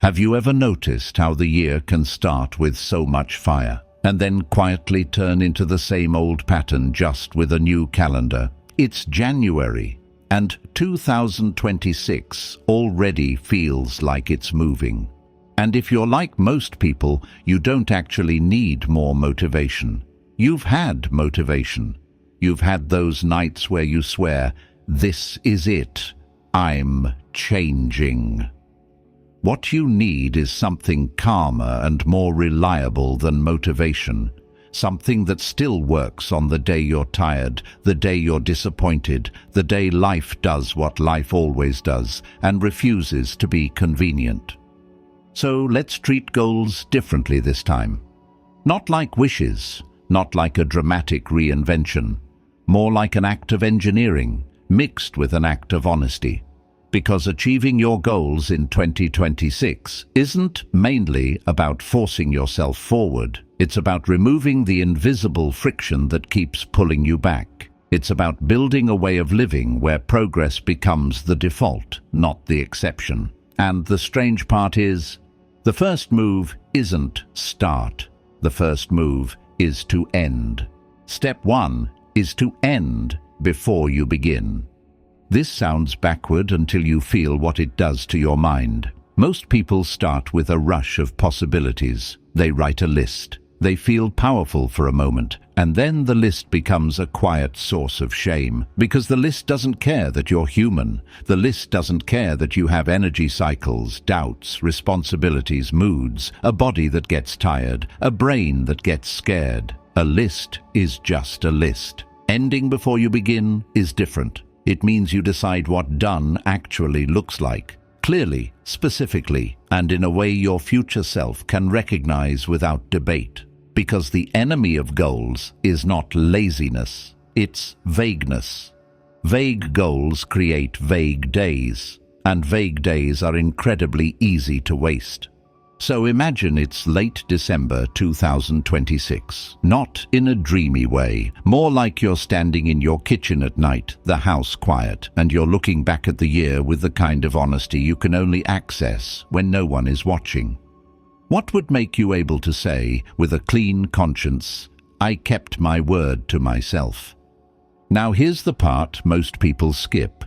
Have you ever noticed how the year can start with so much fire and then quietly turn into the same old pattern just with a new calendar? It's January, and 2026 already feels like it's moving. And if you're like most people, you don't actually need more motivation. You've had motivation. You've had those nights where you swear, "This is it. I'm changing." What you need is something calmer and more reliable than motivation. Something that still works on the day you're tired, the day you're disappointed, the day life does what life always does and refuses to be convenient. So let's treat goals differently this time. Not like wishes, not like a dramatic reinvention, more like an act of engineering mixed with an act of honesty. Because achieving your goals in 2026 isn't mainly about forcing yourself forward. It's about removing the invisible friction that keeps pulling you back. It's about building a way of living where progress becomes the default, not the exception. And the strange part is, the first move isn't start. The first move is to end. Step 1 is to end before you begin. This sounds backward until you feel what it does to your mind. Most people start with a rush of possibilities. They write a list. They feel powerful for a moment, and then the list becomes a quiet source of shame, because the list doesn't care that you're human. The list doesn't care that you have energy cycles, doubts, responsibilities, moods, a body that gets tired, a brain that gets scared. A list is just a list. Ending before you begin is different. It means you decide what done actually looks like, clearly, specifically, and in a way your future self can recognize without debate. Because the enemy of goals is not laziness, it's vagueness. Vague goals create vague days, and vague days are incredibly easy to waste. So imagine it's late December 2026, not in a dreamy way, more like you're standing in your kitchen at night, the house quiet, and you're looking back at the year with the kind of honesty you can only access when no one is watching. What would make you able to say, with a clean conscience, "I kept my word to myself"? Now here's the part most people skip.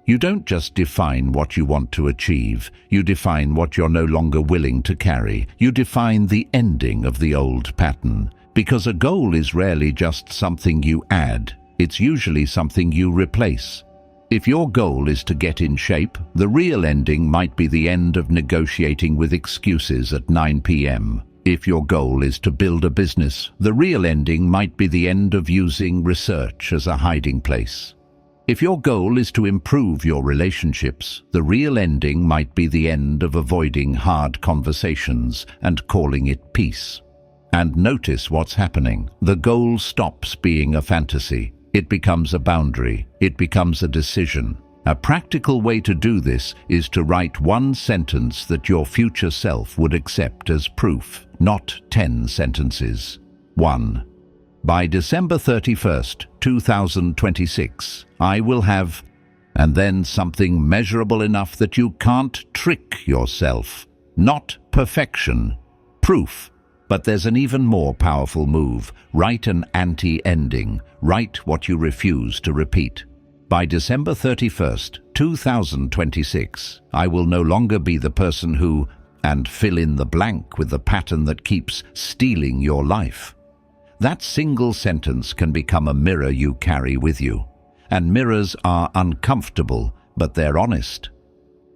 You don't just define what you want to achieve, you define what you're no longer willing to carry. You define the ending of the old pattern. Because a goal is rarely just something you add, it's usually something you replace. If your goal is to get in shape, the real ending might be the end of negotiating with excuses at 9 p.m. If your goal is to build a business, the real ending might be the end of using research as a hiding place. If your goal is to improve your relationships, the real ending might be the end of avoiding hard conversations and calling it peace. And notice what's happening. The goal stops being a fantasy. It becomes a boundary. It becomes a decision. A practical way to do this is to write one sentence that your future self would accept as proof, not 10 sentences. 1. By December 31st, 2026, I will have, and then something measurable enough that you can't trick yourself. Not perfection, proof. But there's an even more powerful move. Write an anti-ending. Write what you refuse to repeat. By December 31st, 2026, I will no longer be the person who, and fill in the blank with the pattern that keeps stealing your life. That single sentence can become a mirror you carry with you. And mirrors are uncomfortable, but they're honest.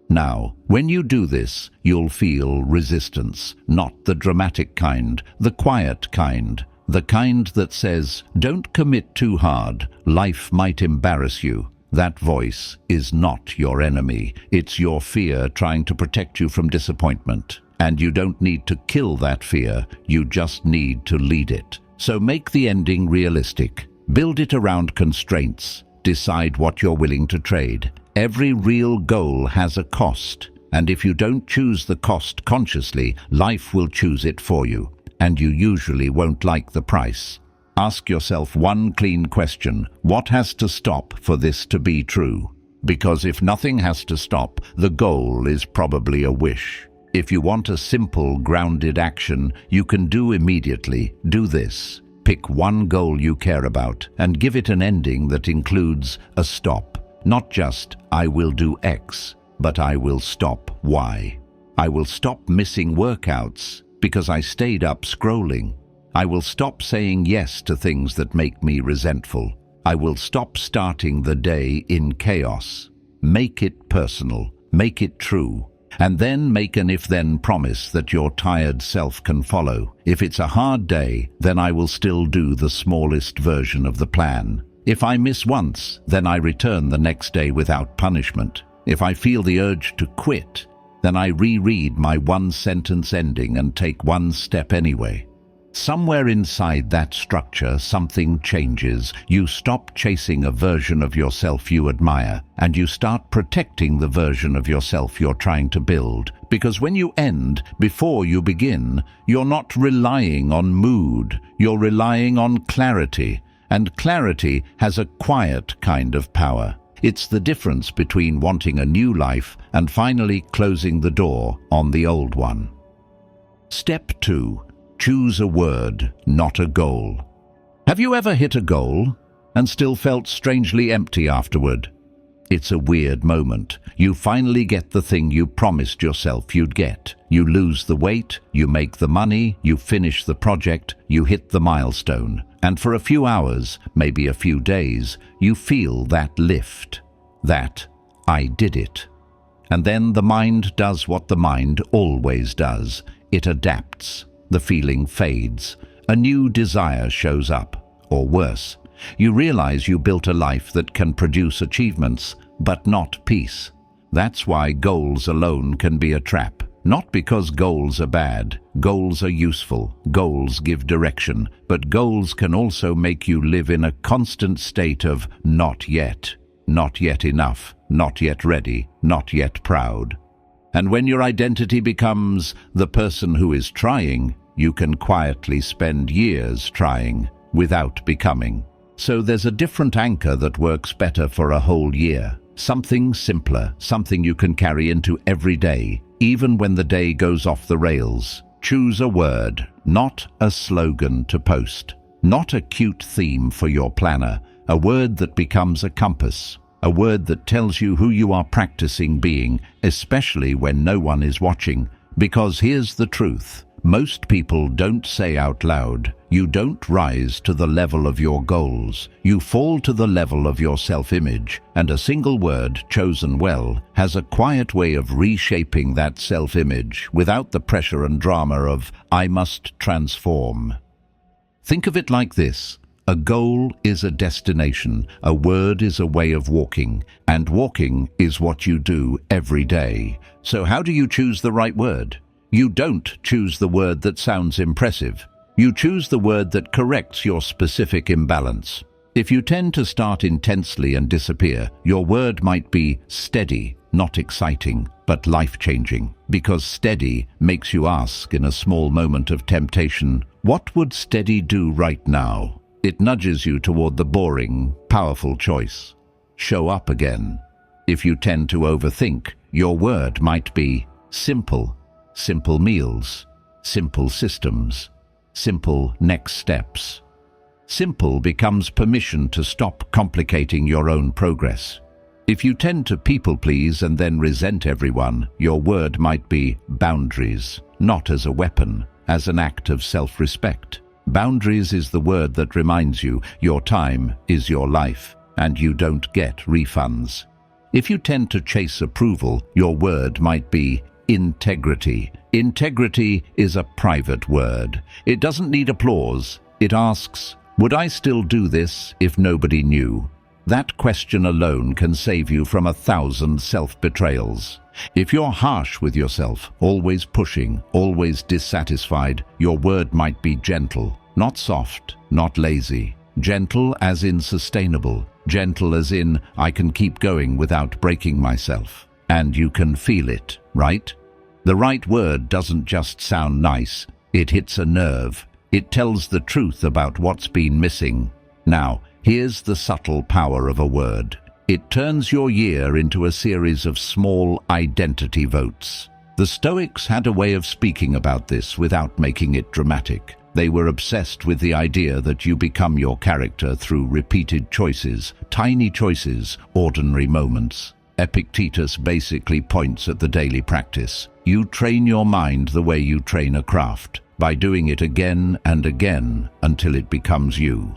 Now, when you do this, you'll feel resistance, not the dramatic kind, the quiet kind, the kind that says, "Don't commit too hard, life might embarrass you." That voice is not your enemy. It's your fear trying to protect you from disappointment. And you don't need to kill that fear, you just need to lead it. So make the ending realistic. Build it around constraints. Decide what you're willing to trade. Every real goal has a cost, and if you don't choose the cost consciously, life will choose it for you, and you usually won't like the price. Ask yourself one clean question: what has to stop for this to be true? Because if nothing has to stop, the goal is probably a wish. If you want a simple, grounded action you can do immediately, do this. Pick one goal you care about and give it an ending that includes a stop. Not just, I will do X, but I will stop Y. I will stop missing workouts because I stayed up scrolling. I will stop saying yes to things that make me resentful. I will stop starting the day in chaos. Make it personal, make it true, and then make an if-then promise that your tired self can follow. If it's a hard day, then I will still do the smallest version of the plan. If I miss once, then I return the next day without punishment. If I feel the urge to quit, then I reread my one-sentence ending and take one step anyway. Somewhere inside that structure, something changes. You stop chasing a version of yourself you admire, and you start protecting the version of yourself you're trying to build. Because when you end before you begin, you're not relying on mood, you're relying on clarity. And clarity has a quiet kind of power. It's the difference between wanting a new life and finally closing the door on the old one. Step 2. Choose a word, not a goal. Have you ever hit a goal and still felt strangely empty afterward? It's a weird moment. You finally get the thing you promised yourself you'd get. You lose the weight, you make the money, you finish the project, you hit the milestone. And for a few hours, maybe a few days, you feel that lift. That, I did it. And then the mind does what the mind always does. It adapts. The feeling fades. A new desire shows up. Or worse, you realize you built a life that can produce achievements, but not peace. That's why goals alone can be a trap. Not because goals are bad. Goals are useful. Goals give direction. But goals can also make you live in a constant state of not yet enough, not yet ready, not yet proud. And when your identity becomes the person who is trying, you can quietly spend years trying without becoming. So there's a different anchor that works better for a whole year. Something simpler, something you can carry into every day, even when the day goes off the rails. Choose a word, not a slogan to post, not a cute theme for your planner, a word that becomes a compass, a word that tells you who you are practicing being, especially when no one is watching. Because here's the truth. Most people don't say out loud, you don't rise to the level of your goals. You fall to the level of your self-image, and a single word, chosen well, has a quiet way of reshaping that self-image without the pressure and drama of, I must transform. Think of it like this. A goal is a destination, a word is a way of walking, and walking is what you do every day. So how do you choose the right word? You don't choose the word that sounds impressive. You choose the word that corrects your specific imbalance. If you tend to start intensely and disappear, your word might be steady, not exciting, but life-changing. Because steady makes you ask in a small moment of temptation, what would steady do right now? It nudges you toward the boring, powerful choice. Show up again. If you tend to overthink, your word might be simple. Simple meals, simple systems, simple next steps. Simple becomes permission to stop complicating your own progress. If you tend to people-please and then resent everyone, your word might be boundaries, not as a weapon, as an act of self-respect. Boundaries is the word that reminds you your time is your life, and you don't get refunds. If you tend to chase approval, your word might be integrity. Integrity is a private word. It doesn't need applause. It asks, would I still do this if nobody knew? That question alone can save you from 1,000 self-betrayals. If you're harsh with yourself, always pushing, always dissatisfied, your word might be gentle, not soft, not lazy. Gentle as in sustainable. Gentle as in, I can keep going without breaking myself. And you can feel it, right? The right word doesn't just sound nice, it hits a nerve. It tells the truth about what's been missing. Now, here's the subtle power of a word. It turns your year into a series of small identity votes. The Stoics had a way of speaking about this without making it dramatic. They were obsessed with the idea that you become your character through repeated choices, tiny choices, ordinary moments. Epictetus basically points at the daily practice. You train your mind the way you train a craft, by doing it again and again until it becomes you.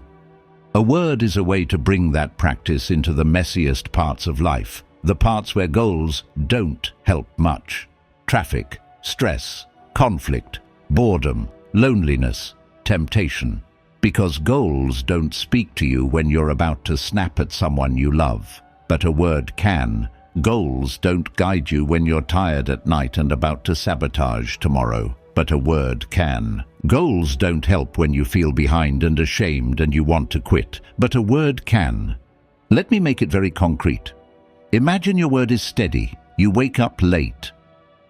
A word is a way to bring that practice into the messiest parts of life, the parts where goals don't help much. Traffic, stress, conflict, boredom, loneliness, temptation. Because goals don't speak to you when you're about to snap at someone you love. But a word can. Goals don't guide you when you're tired at night and about to sabotage tomorrow. But a word can. Goals don't help when you feel behind and ashamed and you want to quit. But a word can. Let me make it very concrete. Imagine your word is steady. You wake up late.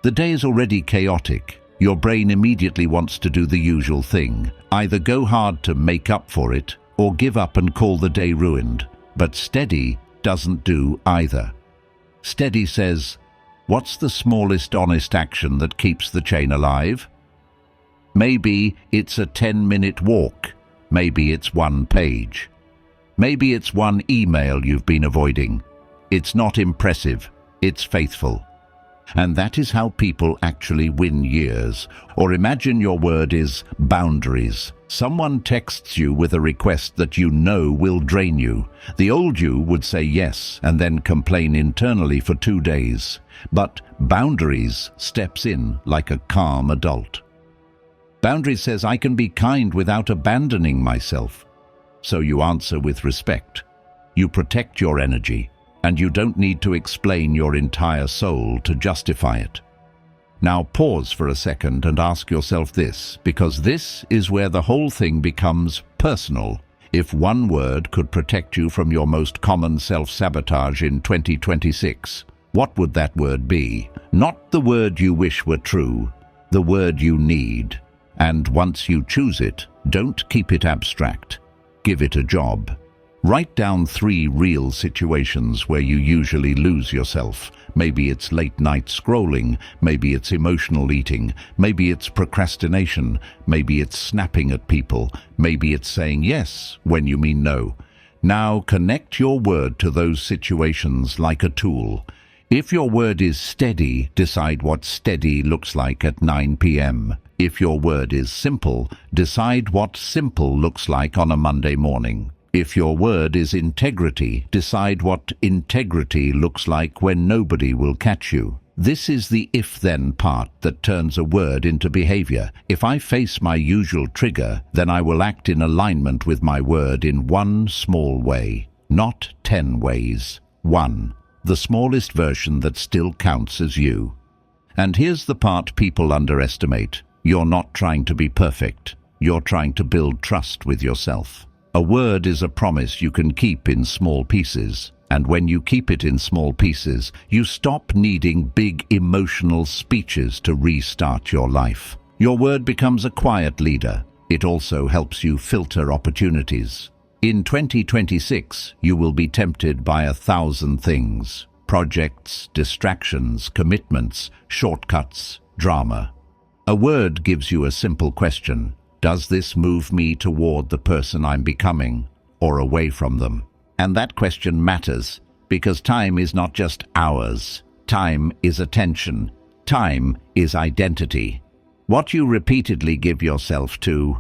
The day is already chaotic. Your brain immediately wants to do the usual thing. Either go hard to make up for it, or give up and call the day ruined. But steady doesn't do either. Steady says, what's the smallest honest action that keeps the chain alive? Maybe it's a 10-minute walk. Maybe it's one page. Maybe it's one email you've been avoiding. It's not impressive. It's faithful. And that is how people actually win years. Or imagine your word is boundaries. Someone texts you with a request that you know will drain you. The old you would say yes and then complain internally for 2 days. But boundaries steps in like a calm adult. Boundaries says, I can be kind without abandoning myself. So you answer with respect. You protect your energy. And you don't need to explain your entire soul to justify it. Now pause for a second and ask yourself this, because this is where the whole thing becomes personal. If one word could protect you from your most common self-sabotage in 2026, what would that word be? Not the word you wish were true, the word you need. And once you choose it, don't keep it abstract. Give it a job. Write down 3 real situations where you usually lose yourself. Maybe it's late night scrolling, maybe it's emotional eating, maybe it's procrastination, maybe it's snapping at people, maybe it's saying yes when you mean no. Now connect your word to those situations like a tool. If your word is steady, decide what steady looks like at 9 p.m. If your word is simple, decide what simple looks like on a Monday morning. If your word is integrity, decide what integrity looks like when nobody will catch you. This is the if-then part that turns a word into behavior. If I face my usual trigger, then I will act in alignment with my word in one small way, not 10 ways. 1. The smallest version that still counts as you. And here's the part people underestimate. You're not trying to be perfect. You're trying to build trust with yourself. A word is a promise you can keep in small pieces, and when you keep it in small pieces, you stop needing big emotional speeches to restart your life. Your word becomes a quiet leader. It also helps you filter opportunities. In 2026, you will be tempted by 1,000 things: projects, distractions, commitments, shortcuts, drama. A word gives you a simple question. Does this move me toward the person I'm becoming, or away from them? And that question matters, because time is not just hours. Time is attention. Time is identity. What you repeatedly give yourself to,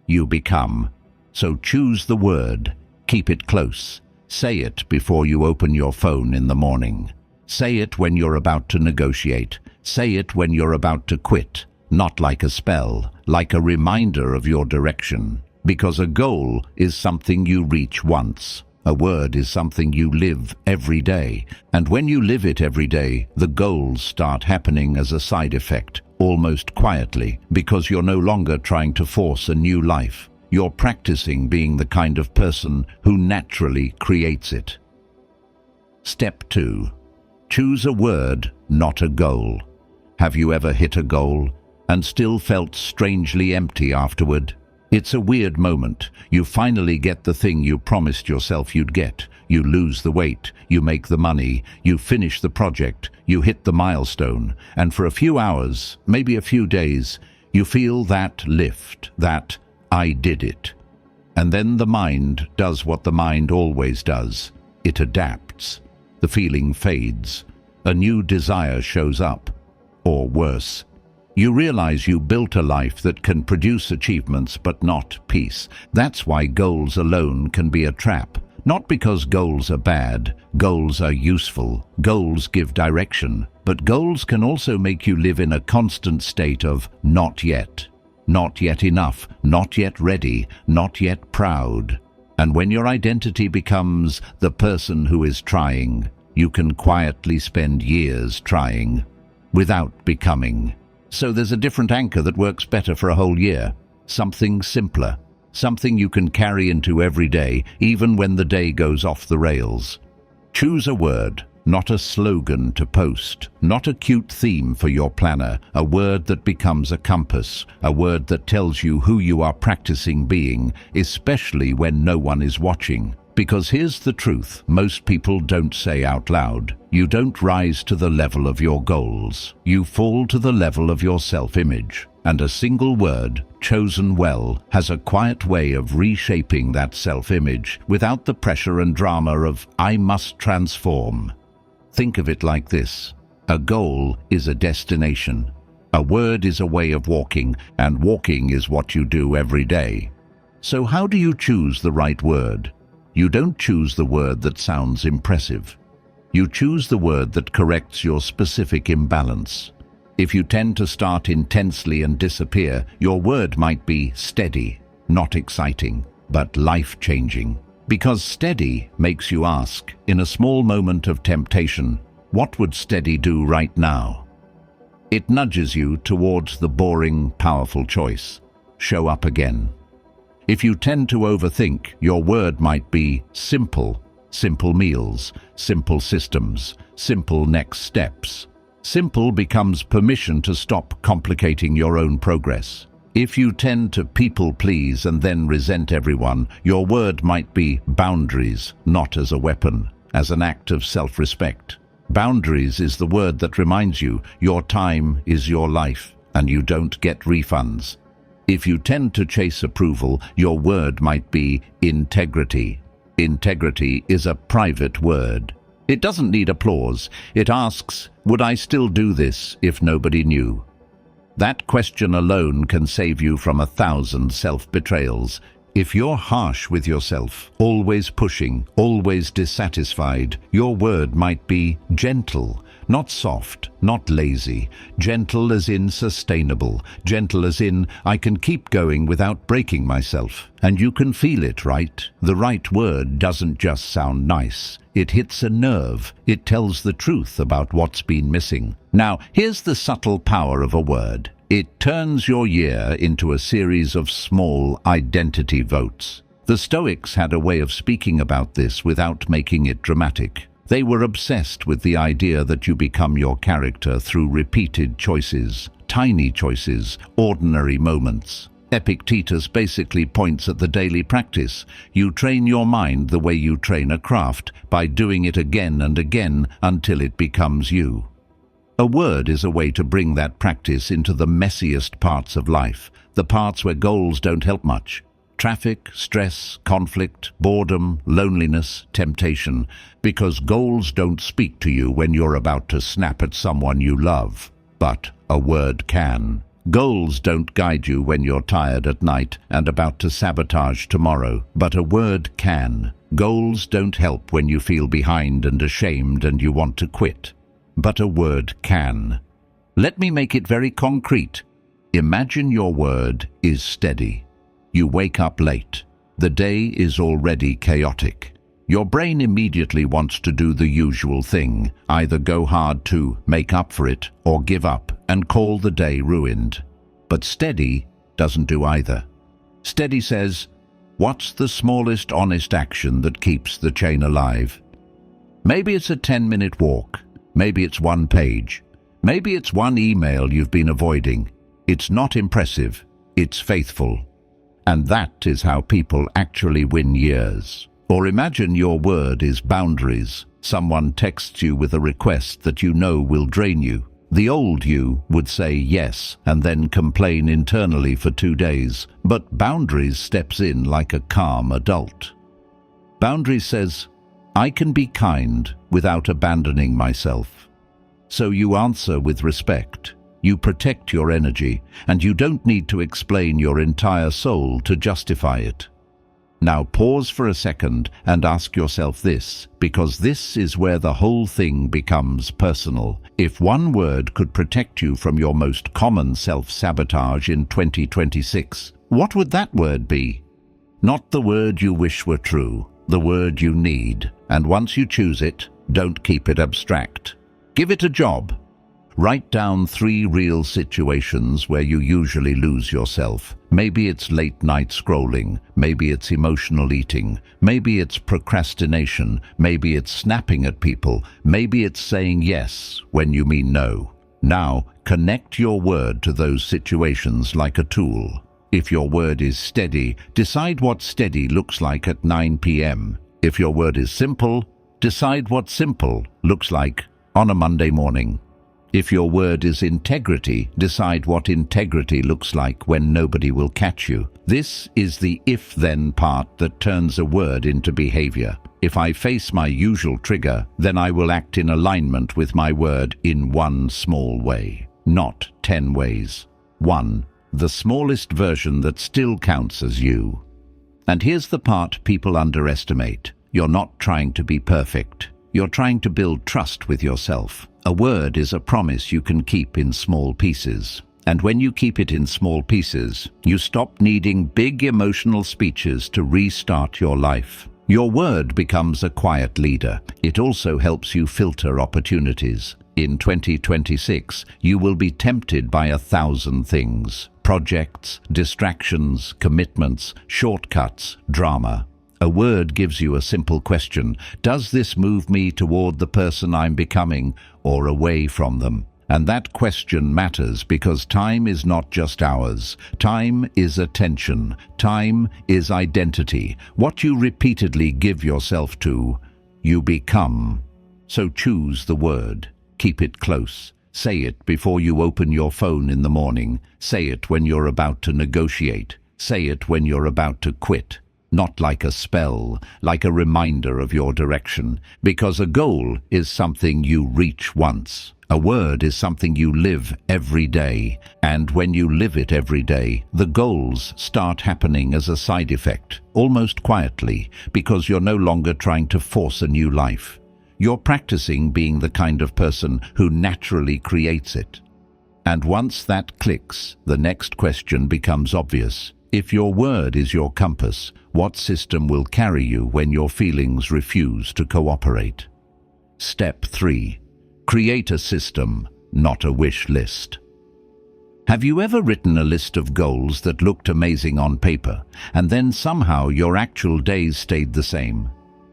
you become. So choose the word. Keep it close. Say it before you open your phone in the morning. Say it when you're about to negotiate. Say it when you're about to quit. Not like a spell, like a reminder of your direction. Because a goal is something you reach once. A word is something you live every day. And when you live it every day, the goals start happening as a side effect, almost quietly, because you're no longer trying to force a new life. You're practicing being the kind of person who naturally creates it. Step 2. Choose a word, not a goal. Have you ever hit a goal and still felt strangely empty afterward? It's a weird moment. You finally get the thing you promised yourself you'd get. you lose the weight, you make the money, you finish the project, you hit the milestone, and for a few hours, maybe a few days, you feel that lift, that "I did it." And then the mind does what the mind always does. It adapts. The feeling fades. A new desire shows up. Or worse, you realize you built a life that can produce achievements but not peace. That's why goals alone can be a trap. Not because goals are bad. Goals are useful. Goals give direction. But goals can also make you live in a constant state of not yet. Not yet enough, not yet ready, not yet proud. And when your identity becomes the person who is trying, you can quietly spend years trying without becoming. So there's a different anchor that works better for a whole year. Something simpler. Something you can carry into every day, even when the day goes off the rails. Choose a word. Not a slogan to post, not a cute theme for your planner, a word that becomes a compass, a word that tells you who you are practicing being, especially when no one is watching. Because here's the truth, most people don't say out loud. You don't rise to the level of your goals. You fall to the level of your self-image. And a single word, chosen well, has a quiet way of reshaping that self-image without the pressure and drama of "I must transform." Think of it like this. A goal is a destination. A word is a way of walking, and walking is what you do every day. So how do you choose the right word? You don't choose the word that sounds impressive. You choose the word that corrects your specific imbalance. If you tend to start intensely and disappear, your word might be steady, not exciting, but life-changing. Because steady makes you ask, in a small moment of temptation, what would steady do right now? It nudges you towards the boring, powerful choice. Show up again. If you tend to overthink, your word might be simple. Simple meals, simple systems, simple next steps. Simple becomes permission to stop complicating your own progress. If you tend to people please and then resent everyone, your word might be boundaries, not as a weapon, as an act of self-respect. Boundaries is the word that reminds you your time is your life and you don't get refunds. If you tend to chase approval, your word might be integrity. Integrity is a private word. It doesn't need applause. It asks, would I still do this if nobody knew? That question alone can save you from 1,000 self-betrayals. If you're harsh with yourself, always pushing, always dissatisfied, your word might be gentle, not soft, not lazy. Gentle as in sustainable. Gentle as in I can keep going without breaking myself. And you can feel it, right? The right word doesn't just sound nice. It hits a nerve. It tells the truth about what's been missing. Now, here's the subtle power of a word. It turns your year into a series of small identity votes. The Stoics had a way of speaking about this without making it dramatic. They were obsessed with the idea that you become your character through repeated choices, tiny choices, ordinary moments. Epictetus basically points at the daily practice. You train your mind the way you train a craft, by doing it again and again until it becomes you. A word is a way to bring that practice into the messiest parts of life, the parts where goals don't help much. Traffic, stress, conflict, boredom, loneliness, temptation, because goals don't speak to you when you're about to snap at someone you love, but a word can. Goals don't guide you when you're tired at night and about to sabotage tomorrow, but a word can. Goals don't help when you feel behind and ashamed and you want to quit, but a word can. Let me make it very concrete. Imagine your word is steady. You wake up late. The day is already chaotic. Your brain immediately wants to do the usual thing, either go hard to make up for it or give up and call the day ruined. But steady doesn't do either. Steady says, what's the smallest honest action that keeps the chain alive? Maybe it's a 10-minute walk. Maybe it's one page. Maybe it's one email you've been avoiding. It's not impressive. It's faithful. And that is how people actually win years. Or imagine your word is boundaries. Someone texts you with a request that you know will drain you. The old you would say yes and then complain internally for 2 days, but boundaries steps in like a calm adult. Boundaries says, I can be kind without abandoning myself. So you answer with respect. You protect your energy, and you don't need to explain your entire soul to justify it. Now pause for a second and ask yourself this, because this is where the whole thing becomes personal. If one word could protect you from your most common self-sabotage in 2026, what would that word be? Not the word you wish were true, the word you need. And once you choose it, don't keep it abstract. Give it a job. Write down 3 real situations where you usually lose yourself. Maybe it's late night scrolling, maybe it's emotional eating, maybe it's procrastination, maybe it's snapping at people, maybe it's saying yes when you mean no. Now, connect your word to those situations like a tool. If your word is steady, decide what steady looks like at 9 p.m. If your word is simple, decide what simple looks like on a Monday morning. If your word is integrity, decide what integrity looks like when nobody will catch you. This is the if-then part that turns a word into behavior. If I face my usual trigger, then I will act in alignment with my word in one small way, not 10 ways. 1. The smallest version that still counts as you. And here's the part people underestimate. You're not trying to be perfect. You're trying to build trust with yourself. A word is a promise you can keep in small pieces. And when you keep it in small pieces, you stop needing big emotional speeches to restart your life. Your word becomes a quiet leader. It also helps you filter opportunities. In 2026, you will be tempted by 1,000 things. Projects, distractions, commitments, shortcuts, drama. A word gives you a simple question. Does this move me toward the person I'm becoming or away from them? And that question matters because time is not just hours. Time is attention. Time is identity. What you repeatedly give yourself to, you become. So choose the word. Keep it close. Say it before you open your phone in the morning. Say it when you're about to negotiate. Say it when you're about to quit. Not like a spell, like a reminder of your direction. Because a goal is something you reach once. A word is something you live every day. And when you live it every day, the goals start happening as a side effect, almost quietly, because you're no longer trying to force a new life. You're practicing being the kind of person who naturally creates it. And once that clicks, the next question becomes obvious. If your word is your compass, what system will carry you when your feelings refuse to cooperate? Step 3. Create a system, not a wish list. Have you ever written a list of goals that looked amazing on paper, and then somehow your actual days stayed the same?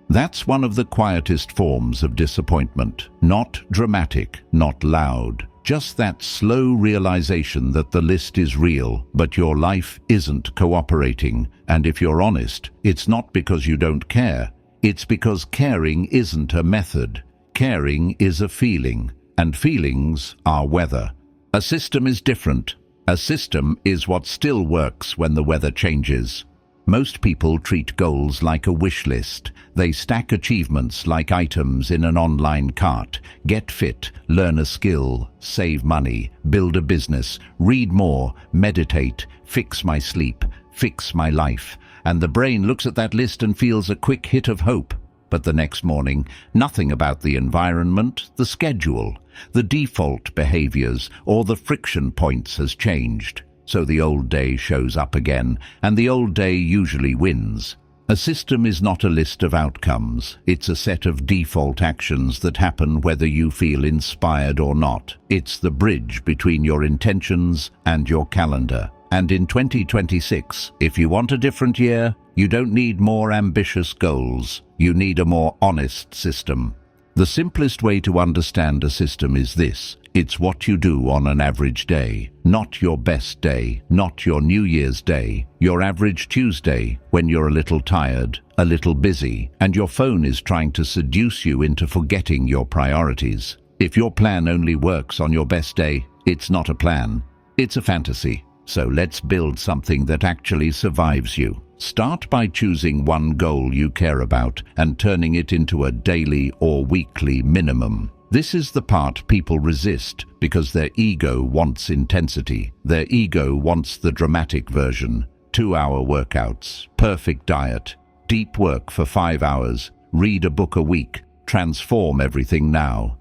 That's one of the quietest forms of disappointment. Not dramatic, not loud. Just that slow realization that the list is real, but your life isn't cooperating. And if you're honest, it's not because you don't care. It's because caring isn't a method. Caring is a feeling, and feelings are weather. A system is different. A system is what still works when the weather changes. Most people treat goals like a wish list. They stack achievements like items in an online cart. Get fit, learn a skill, save money, build a business, read more, meditate, fix my sleep, fix my life. And the brain looks at that list and feels a quick hit of hope. But the next morning, nothing about the environment, the schedule, the default behaviors, or the friction points has changed. So the old day shows up again, and the old day usually wins. A system is not a list of outcomes. It's a set of default actions that happen whether you feel inspired or not. It's the bridge between your intentions and your calendar. And in 2026, if you want a different year, you don't need more ambitious goals. You need a more honest system. The simplest way to understand a system is this. It's what you do on an average day. Not your best day, not your New Year's day. Your average Tuesday, when you're a little tired, a little busy, and your phone is trying to seduce you into forgetting your priorities. If your plan only works on your best day, it's not a plan. It's a fantasy. So let's build something that actually survives you. Start by choosing one goal you care about and turning it into a daily or weekly minimum. This is the part people resist because their ego wants intensity. Their ego wants the dramatic version. 2-hour workouts, perfect diet, deep work for 5 hours, read a book a week, transform everything now.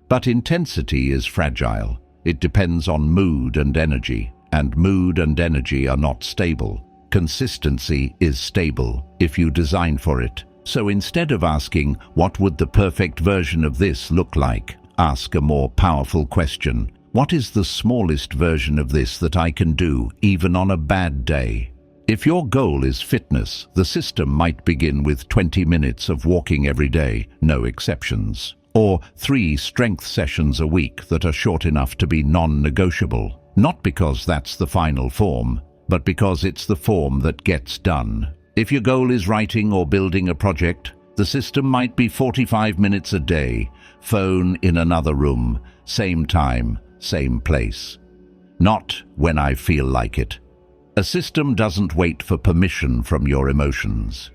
But intensity is fragile. It depends on mood and energy, and mood and energy are not stable. Consistency is stable if you design for it. So instead of asking, what would the perfect version of this look like? Ask a more powerful question. What is the smallest version of this that I can do, even on a bad day? If your goal is fitness, the system might begin with 20 minutes of walking every day, no exceptions. Or 3 strength sessions a week that are short enough to be non-negotiable. Not because that's the final form, but because it's the form that gets done. If your goal is writing or building a project, the system might be 45 minutes a day, phone in another room, same time, same place. Not when I feel like it. A system doesn't wait for permission from your emotions.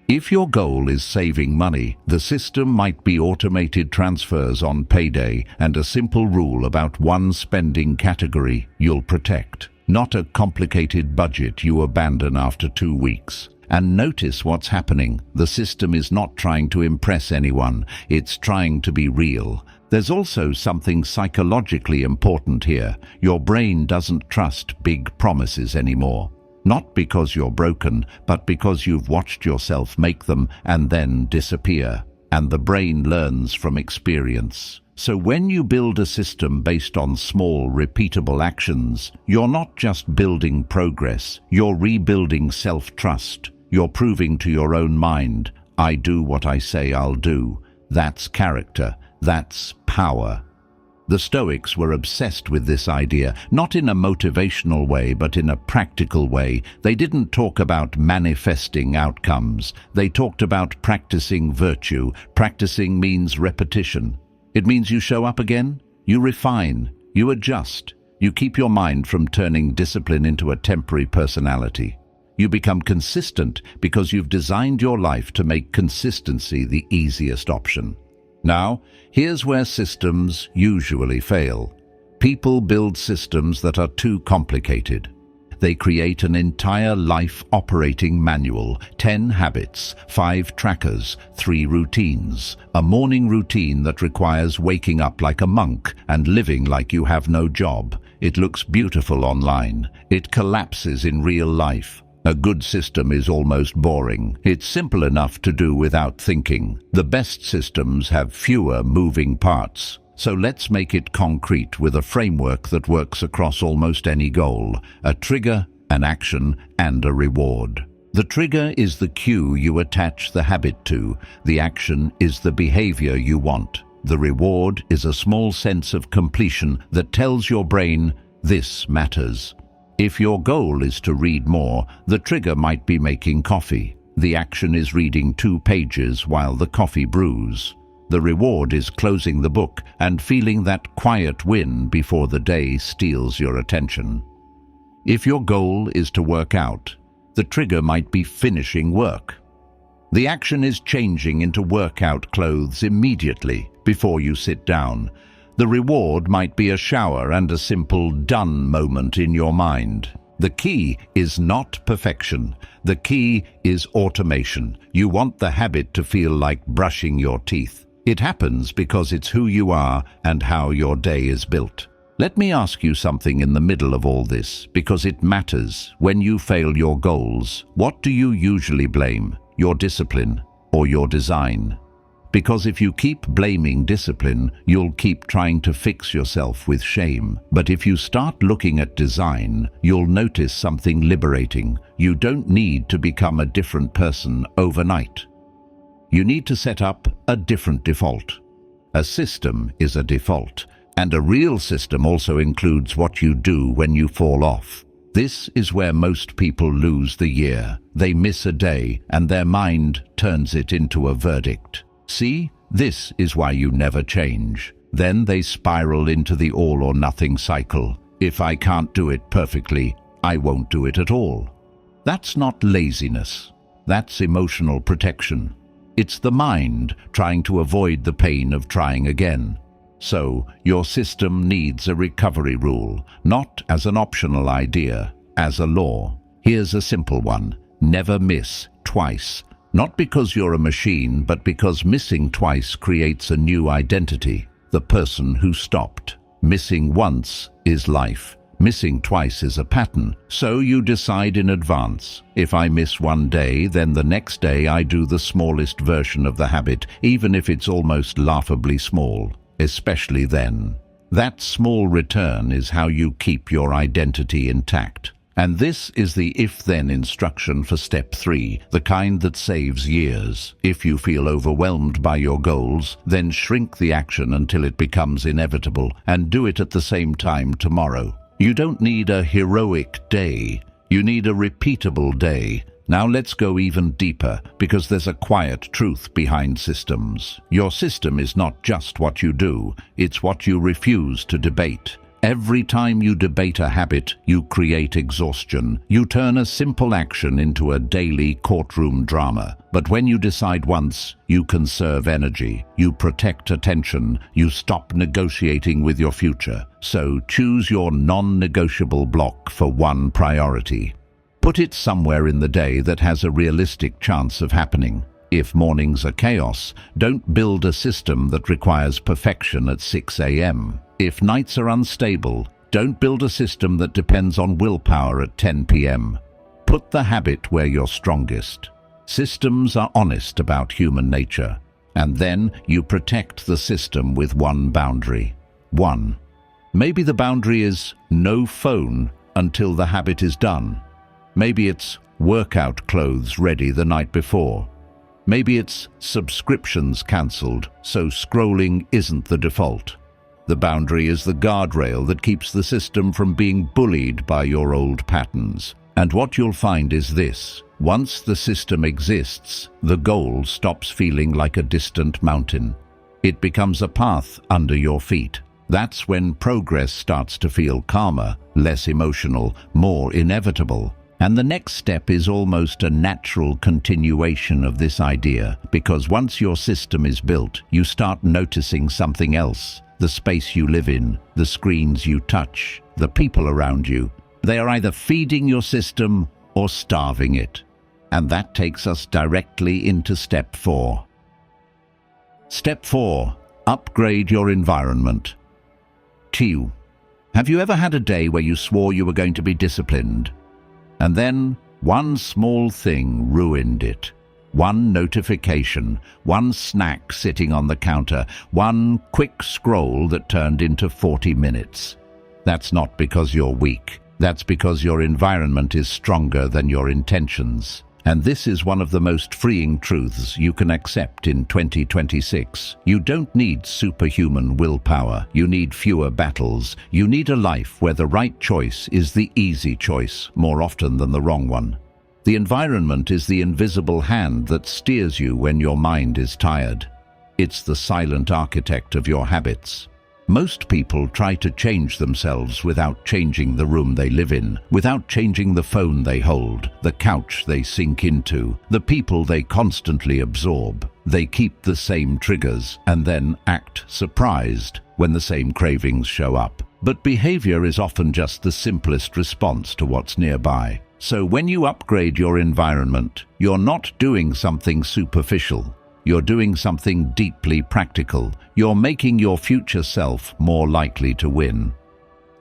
If your goal is saving money, the system might be automated transfers on payday and a simple rule about one spending category you'll protect. Not a complicated budget you abandon after 2 weeks. And notice what's happening. The system is not trying to impress anyone. It's trying to be real. There's also something psychologically important here. Your brain doesn't trust big promises anymore. Not because you're broken, but because you've watched yourself make them and then disappear. And the brain learns from experience. So when you build a system based on small, repeatable actions, you're not just building progress, you're rebuilding self-trust. You're proving to your own mind, I do what I say I'll do. That's character. That's power. The Stoics were obsessed with this idea, not in a motivational way, but in a practical way. They didn't talk about manifesting outcomes. They talked about practicing virtue. Practicing means repetition. It means you show up again, you refine, you adjust. You keep your mind from turning discipline into a temporary personality. You become consistent because you've designed your life to make consistency the easiest option. Now, here's where systems usually fail. People build systems that are too complicated. They create an entire life operating manual, 10 habits, 5 trackers, 3 routines, a morning routine that requires waking up like a monk and living like you have no job. It looks beautiful online. It collapses in real life. A good system is almost boring. It's simple enough to do without thinking. The best systems have fewer moving parts. So let's make it concrete with a framework that works across almost any goal. A trigger, an action, and a reward. The trigger is the cue you attach the habit to. The action is the behavior you want. The reward is a small sense of completion that tells your brain, this matters. If your goal is to read more, the trigger might be making coffee. The action is reading 2 pages while the coffee brews. The reward is closing the book and feeling that quiet win before the day steals your attention. If your goal is to work out, the trigger might be finishing work. The action is changing into workout clothes immediately before you sit down. The reward might be a shower and a simple done moment in your mind. The key is not perfection. The key is automation. You want the habit to feel like brushing your teeth. It happens because it's who you are and how your day is built. Let me ask you something in the middle of all this, because it matters. When you fail your goals, what do you usually blame? Your discipline or your design? Because if you keep blaming discipline, you'll keep trying to fix yourself with shame. But if you start looking at design, you'll notice something liberating. You don't need to become a different person overnight. You need to set up a different default. A system is a default, and a real system also includes what you do when you fall off. This is where most people lose the year. They miss a day, and their mind turns it into a verdict. See, this is why you never change. Then they spiral into the all-or-nothing cycle. If I can't do it perfectly, I won't do it at all. That's not laziness. That's emotional protection. It's the mind trying to avoid the pain of trying again. So, your system needs a recovery rule, not as an optional idea, as a law. Here's a simple one. Never miss twice. Not because you're a machine, but because missing twice creates a new identity. The person who stopped. Missing once is life. Missing twice is a pattern. So you decide in advance. If I miss one day, then the next day I do the smallest version of the habit, even if it's almost laughably small. Especially then. That small return is how you keep your identity intact. And this is the if-then instruction for step 3, the kind that saves years. If you feel overwhelmed by your goals, then shrink the action until it becomes inevitable, and do it at the same time tomorrow. You don't need a heroic day. You need a repeatable day. Now let's go even deeper, because there's a quiet truth behind systems. Your system is not just what you do, it's what you refuse to debate. Every time you debate a habit, you create exhaustion. You turn a simple action into a daily courtroom drama. But when you decide once, you conserve energy. You protect attention. You stop negotiating with your future. So choose your non-negotiable block for one priority. Put it somewhere in the day that has a realistic chance of happening. If mornings are chaos, don't build a system that requires perfection at 6 a.m. If nights are unstable, don't build a system that depends on willpower at 10 p.m. Put the habit where you're strongest. Systems are honest about human nature, and then you protect the system with one boundary. 1. Maybe the boundary is no phone until the habit is done. Maybe it's workout clothes ready the night before. Maybe it's subscriptions cancelled, so scrolling isn't the default. The boundary is the guardrail that keeps the system from being bullied by your old patterns. And what you'll find is this. Once the system exists, the goal stops feeling like a distant mountain. It becomes a path under your feet. That's when progress starts to feel calmer, less emotional, more inevitable. And the next step is almost a natural continuation of this idea, because once your system is built, you start noticing something else. The space you live in, the screens you touch, the people around you. They are either feeding your system or starving it. And that takes us directly into step 4. Step 4. Upgrade your environment. 2. Have you ever had a day where you swore you were going to be disciplined? And then one small thing ruined it. One notification, one snack sitting on the counter, one quick scroll that turned into 40 minutes. That's not because you're weak. That's because your environment is stronger than your intentions. And this is one of the most freeing truths you can accept in 2026. You don't need superhuman willpower. You need fewer battles. You need a life where the right choice is the easy choice more often than the wrong one. The environment is the invisible hand that steers you when your mind is tired. It's the silent architect of your habits. Most people try to change themselves without changing the room they live in, without changing the phone they hold, the couch they sink into, the people they constantly absorb. They keep the same triggers and then act surprised when the same cravings show up. But behavior is often just the simplest response to what's nearby. So when you upgrade your environment, you're not doing something superficial. You're doing something deeply practical. You're making your future self more likely to win.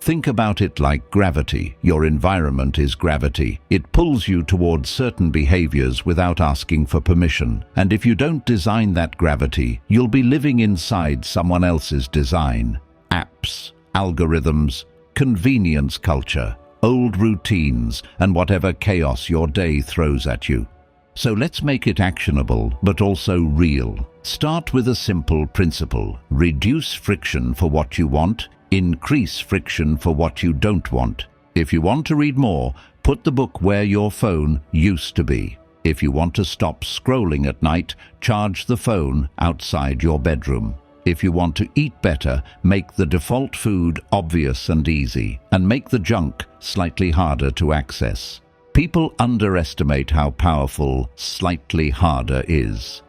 Think about it like gravity. Your environment is gravity. It pulls you towards certain behaviors without asking for permission. And if you don't design that gravity, you'll be living inside someone else's design. Apps, algorithms, convenience culture, old routines, and whatever chaos your day throws at you. So let's make it actionable, but also real. Start with a simple principle. Reduce friction for what you want, increase friction for what you don't want. If you want to read more, put the book where your phone used to be. If you want to stop scrolling at night, charge the phone outside your bedroom. If you want to eat better, make the default food obvious and easy, and make the junk slightly harder to access. People underestimate how powerful slightly harder is.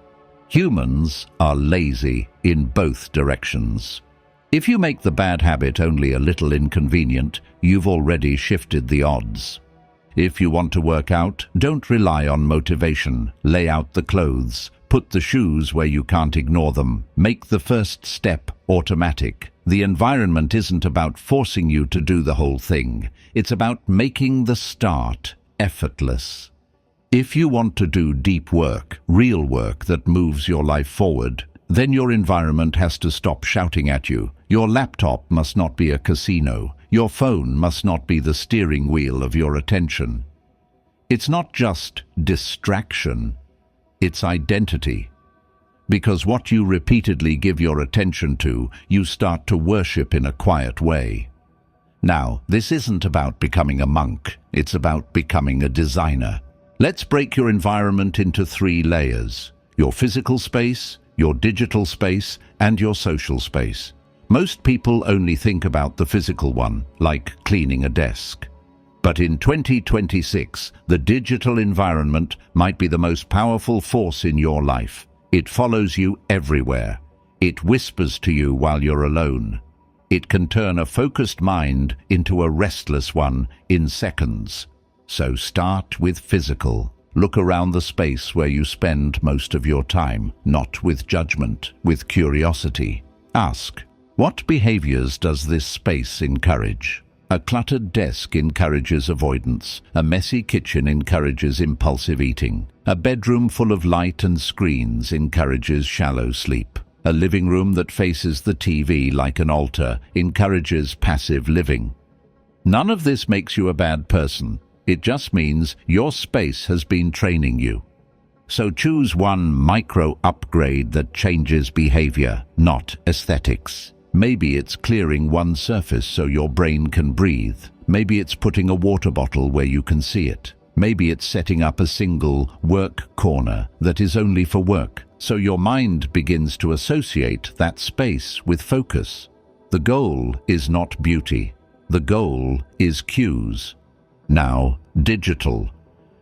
Humans are lazy in both directions. If you make the bad habit only a little inconvenient, you've already shifted the odds. If you want to work out, don't rely on motivation. Lay out the clothes. Put the shoes where you can't ignore them. Make the first step automatic. The environment isn't about forcing you to do the whole thing. It's about making the start effortless. If you want to do deep work, real work that moves your life forward, then your environment has to stop shouting at you. Your laptop must not be a casino. Your phone must not be the steering wheel of your attention. It's not just distraction, it's identity. Because what you repeatedly give your attention to, you start to worship in a quiet way. Now, this isn't about becoming a monk, it's about becoming a designer. Let's break your environment into 3 layers: your physical space, your digital space, and your social space. Most people only think about the physical one, like cleaning a desk. But in 2026, the digital environment might be the most powerful force in your life. It follows you everywhere. It whispers to you while you're alone. It can turn a focused mind into a restless one in seconds. So start with physical. Look around the space where you spend most of your time, not with judgment, with curiosity. Ask, what behaviors does this space encourage? A cluttered desk encourages avoidance. A messy kitchen encourages impulsive eating. A bedroom full of light and screens encourages shallow sleep. A living room that faces the TV like an altar encourages passive living. None of this makes you a bad person. It just means your space has been training you. So choose one micro upgrade that changes behavior, not aesthetics. Maybe it's clearing one surface so your brain can breathe. Maybe it's putting a water bottle where you can see it. Maybe it's setting up a single work corner that is only for work, so your mind begins to associate that space with focus. The goal is not beauty. The goal is cues. Now, digital.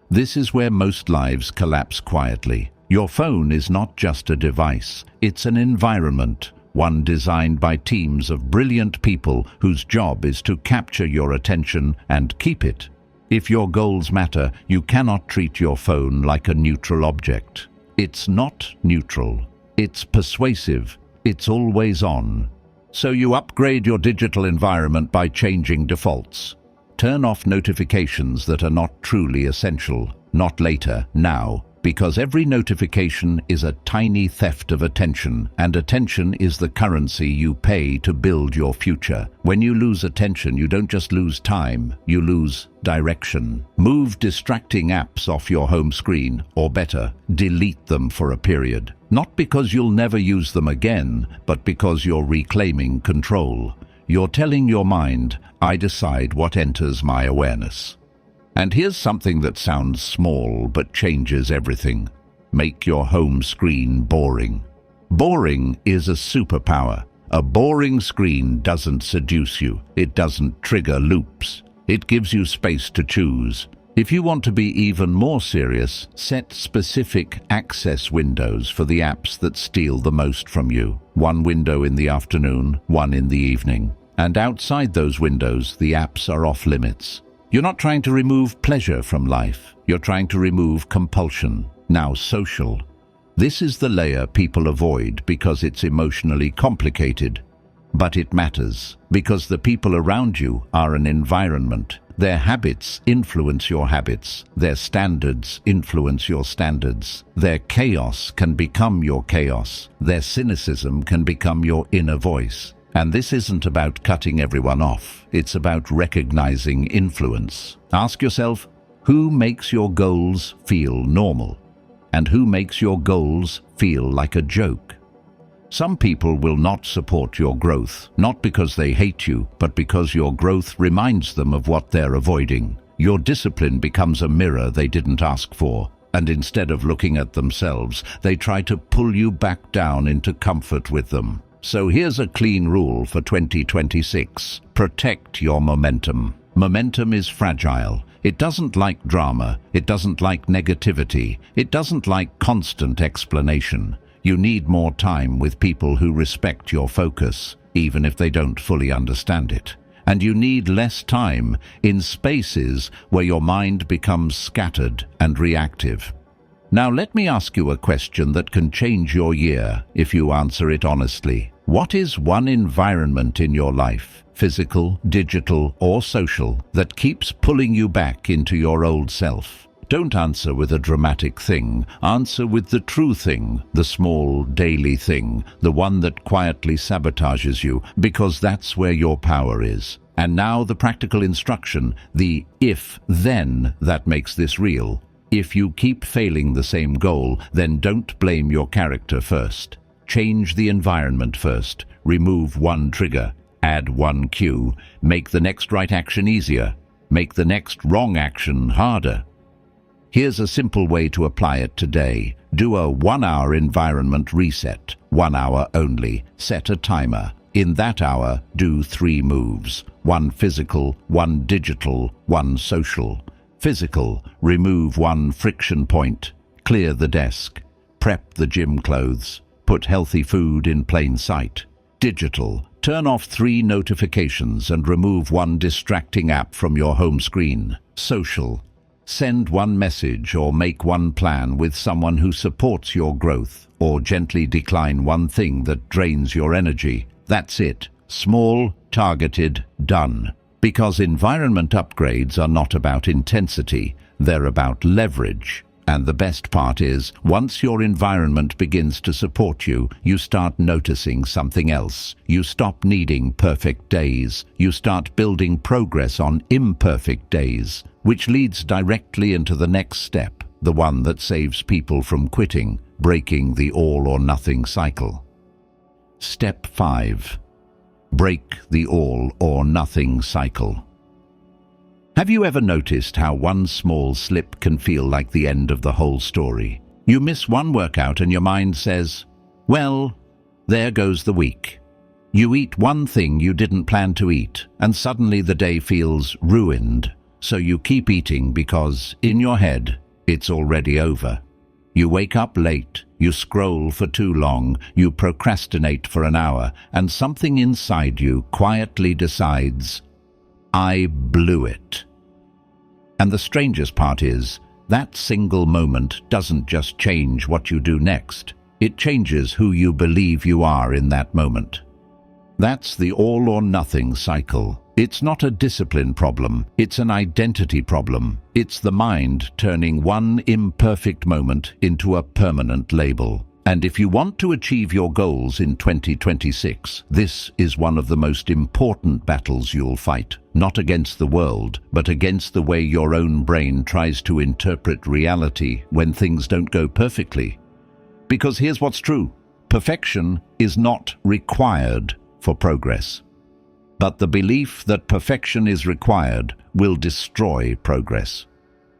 This is where most lives collapse quietly. Your phone is not just a device, it's an environment. One designed by teams of brilliant people whose job is to capture your attention and keep it. If your goals matter, you cannot treat your phone like a neutral object. It's not neutral. It's persuasive. It's always on. So you upgrade your digital environment by changing defaults. Turn off notifications that are not truly essential. Not later, now. Because every notification is a tiny theft of attention, and attention is the currency you pay to build your future. When you lose attention, you don't just lose time, you lose direction. Move distracting apps off your home screen, or better, delete them for a period. Not because you'll never use them again, but because you're reclaiming control. You're telling your mind, I decide what enters my awareness. And here's something that sounds small but changes everything. Make your home screen boring. Boring is a superpower. A boring screen doesn't seduce you. It doesn't trigger loops. It gives you space to choose. If you want to be even more serious, set specific access windows for the apps that steal the most from you. One window in the afternoon, one in the evening. And outside those windows, the apps are off limits. You're not trying to remove pleasure from life. You're trying to remove compulsion. Now, social. This is the layer people avoid because it's emotionally complicated. But it matters because the people around you are an environment. Their habits influence your habits. Their standards influence your standards. Their chaos can become your chaos. Their cynicism can become your inner voice. And this isn't about cutting everyone off. It's about recognizing influence. Ask yourself, who makes your goals feel normal? and who makes your goals feel like a joke. Some people will not support your growth, not because they hate you, but because your growth reminds them of what they're avoiding. Your discipline becomes a mirror they didn't ask for, and instead of looking at themselves, they try to pull you back down into comfort with them. So here's a clean rule for 2026. Protect your momentum. Momentum is fragile. It doesn't like drama. It doesn't like negativity. It doesn't like constant explanation. You need more time with people who respect your focus, even if they don't fully understand it. And you need less time in spaces where your mind becomes scattered and reactive. Now let me ask you a question that can change your year if you answer it honestly. What is one environment in your life, physical, digital, or social, that keeps pulling you back into your old self? Don't answer with a dramatic thing. Answer with the true thing, the small, daily thing, the one that quietly sabotages you, because that's where your power is. And now the practical instruction, the if-then that makes this real. If you keep failing the same goal, then don't blame your character first. Change the environment first. Remove one trigger. Add one cue. Make the next right action easier. Make the next wrong action harder. Here's a simple way to apply it today. Do a 1-hour environment reset. 1 hour only. Set a timer. In that hour, do 3 moves. 1 physical, 1 digital, 1 social. Physical, remove 1 friction point. Clear the desk. Prep the gym clothes. Put healthy food in plain sight. Digital, turn off 3 notifications and remove 1 distracting app from your home screen. Social, send 1 message or make 1 plan with someone who supports your growth, or gently decline 1 thing that drains your energy. That's it. Small, targeted, done. Because environment upgrades are not about intensity, they're about leverage. And the best part is, once your environment begins to support you, you start noticing something else. You stop needing perfect days. You start building progress on imperfect days, which leads directly into the next step, the one that saves people from quitting, breaking the all-or-nothing cycle. Step 5. Break the all-or-nothing cycle. Have you ever noticed how 1 small slip can feel like the end of the whole story? You miss 1 workout and your mind says, well, there goes the week. You eat 1 thing you didn't plan to eat, and suddenly the day feels ruined. So you keep eating because, in your head, it's already over. You wake up late, you scroll for too long, you procrastinate for an hour, and something inside you quietly decides, I blew it. And the strangest part is, that single moment doesn't just change what you do next. It changes who you believe you are in that moment. That's the all-or-nothing cycle. It's not a discipline problem, it's an identity problem. It's the mind turning 1 imperfect moment into a permanent label. And if you want to achieve your goals in 2026, this is one of the most important battles you'll fight. Not against the world, but against the way your own brain tries to interpret reality when things don't go perfectly. Because here's what's true. Perfection is not required for progress. But the belief that perfection is required will destroy progress.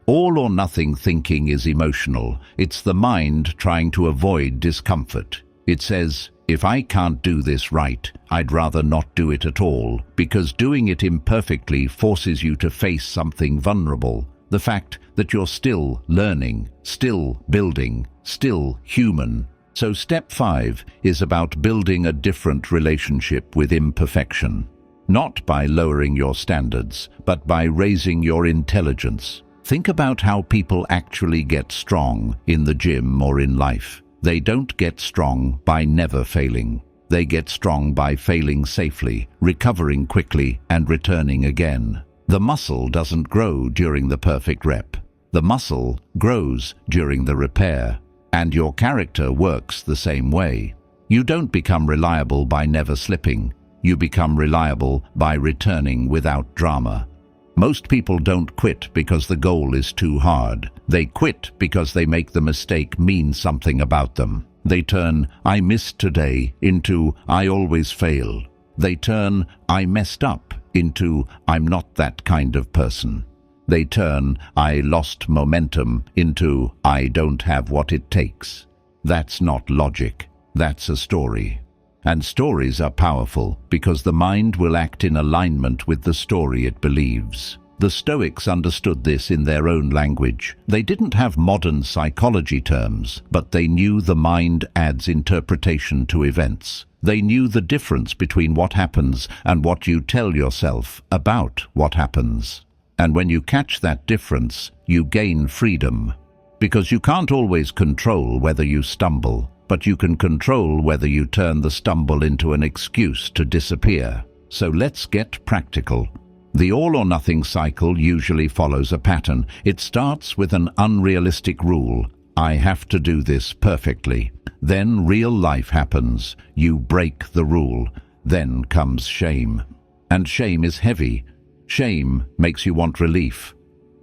All-or-nothing thinking is emotional. It's the mind trying to avoid discomfort. It says, if I can't do this right, I'd rather not do it at all, because doing it imperfectly forces you to face something vulnerable. The fact that you're still learning, still building, still human. So step 5 is about building a different relationship with imperfection. Not by lowering your standards, but by raising your intelligence. Think about how people actually get strong in the gym or in life. They don't get strong by never failing. They get strong by failing safely, recovering quickly, and returning again. The muscle doesn't grow during the perfect rep. The muscle grows during the repair. And your character works the same way. You don't become reliable by never slipping. You become reliable by returning without drama. Most people don't quit because the goal is too hard. They quit because they make the mistake mean something about them. They turn "I missed today" into "I always fail." They turn "I messed up" into "I'm not that kind of person." They turn "I lost momentum" into "I don't have what it takes." That's not logic. That's a story. And stories are powerful because the mind will act in alignment with the story it believes. The Stoics understood this in their own language. They didn't have modern psychology terms, but they knew the mind adds interpretation to events. They knew the difference between what happens and what you tell yourself about what happens. And when you catch that difference, you gain freedom. Because you can't always control whether you stumble, but you can control whether you turn the stumble into an excuse to disappear. So let's get practical. The all-or-nothing cycle usually follows a pattern. It starts with an unrealistic rule. I have to do this perfectly. Then real life happens. You break the rule. Then comes shame. And shame is heavy. Shame makes you want relief.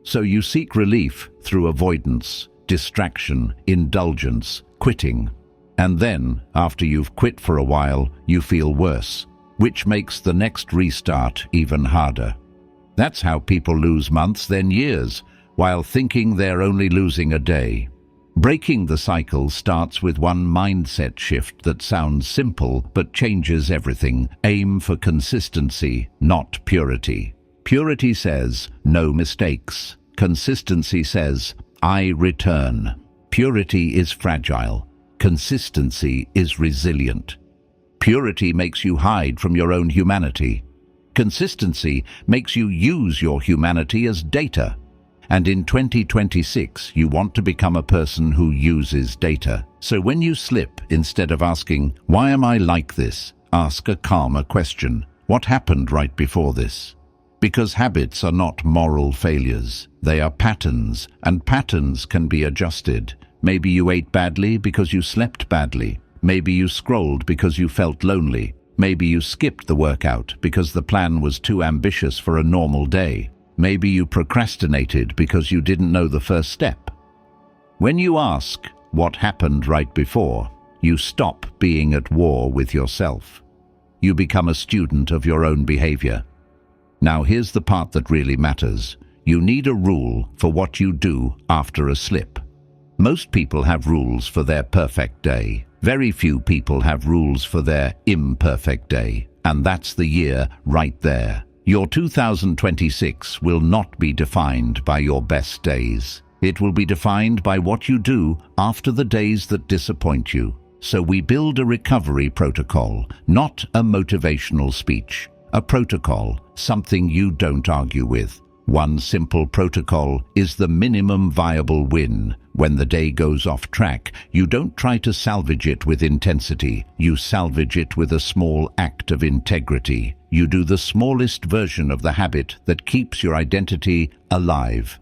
So you seek relief through avoidance, distraction, indulgence, quitting. And then, after you've quit for a while, you feel worse, which makes the next restart even harder. That's how people lose months, then years, while thinking they're only losing a day. Breaking the cycle starts with one mindset shift that sounds simple but changes everything. Aim for consistency, not purity. Purity says, no mistakes. Consistency says, I return. Purity is fragile. Consistency is resilient. Purity makes you hide from your own humanity. Consistency makes you use your humanity as data. And in 2026, you want to become a person who uses data. So when you slip, instead of asking, why am I like this? Ask a calmer question. What happened right before this? Because habits are not moral failures. They are patterns, and patterns can be adjusted. Maybe you ate badly because you slept badly. Maybe you scrolled because you felt lonely. Maybe you skipped the workout because the plan was too ambitious for a normal day. Maybe you procrastinated because you didn't know the first step. When you ask what happened right before, you stop being at war with yourself. You become a student of your own behavior. Now here's the part that really matters. You need a rule for what you do after a slip. Most people have rules for their perfect day. Very few people have rules for their imperfect day. And that's the year right there. Your 2026 will not be defined by your best days. It will be defined by what you do after the days that disappoint you. So we build a recovery protocol, not a motivational speech. A protocol, something you don't argue with. One simple protocol is the minimum viable win. When the day goes off track, you don't try to salvage it with intensity. You salvage it with a small act of integrity. You do the smallest version of the habit that keeps your identity alive.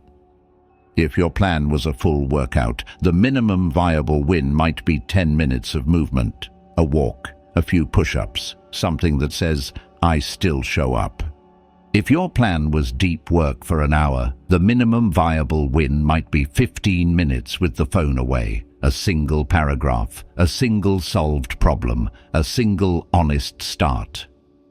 If your plan was a full workout, the minimum viable win might be 10 minutes of movement, a walk, a few push-ups, something that says, I still show up. If your plan was deep work for an hour, the minimum viable win might be 15 minutes with the phone away, a single paragraph, a single solved problem, a single honest start.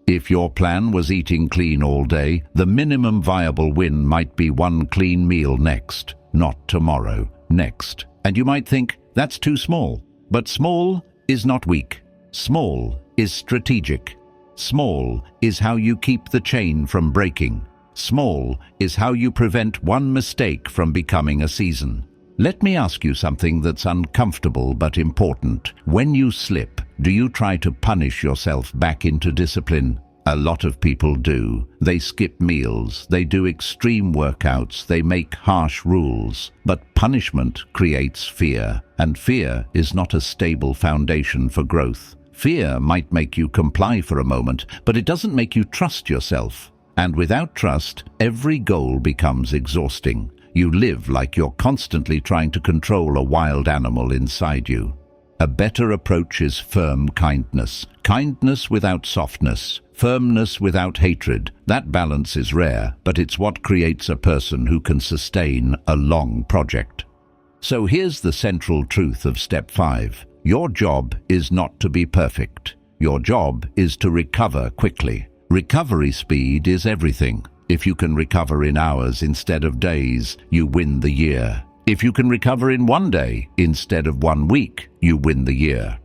If your plan was eating clean all day, the minimum viable win might be one clean meal next, not tomorrow, next. And you might think, that's too small. But small is not weak. Small is strategic. Small is how you keep the chain from breaking. Small is how you prevent one mistake from becoming a season. Let me ask you something that's uncomfortable but important. When you slip, do you try to punish yourself back into discipline? A lot of people do. They skip meals, they do extreme workouts, they make harsh rules. But punishment creates fear, and fear is not a stable foundation for growth. Fear might make you comply for a moment, but it doesn't make you trust yourself. And without trust, every goal becomes exhausting. You live like you're constantly trying to control a wild animal inside you. A better approach is firm kindness. Kindness without softness. Firmness without hatred. That balance is rare, but it's what creates a person who can sustain a long project. So here's the central truth of step 5. Your job is not to be perfect. Your job is to recover quickly. Recovery speed is everything. If you can recover in hours instead of days, you win the year. If you can recover in 1 day instead of 1 week, you win the year.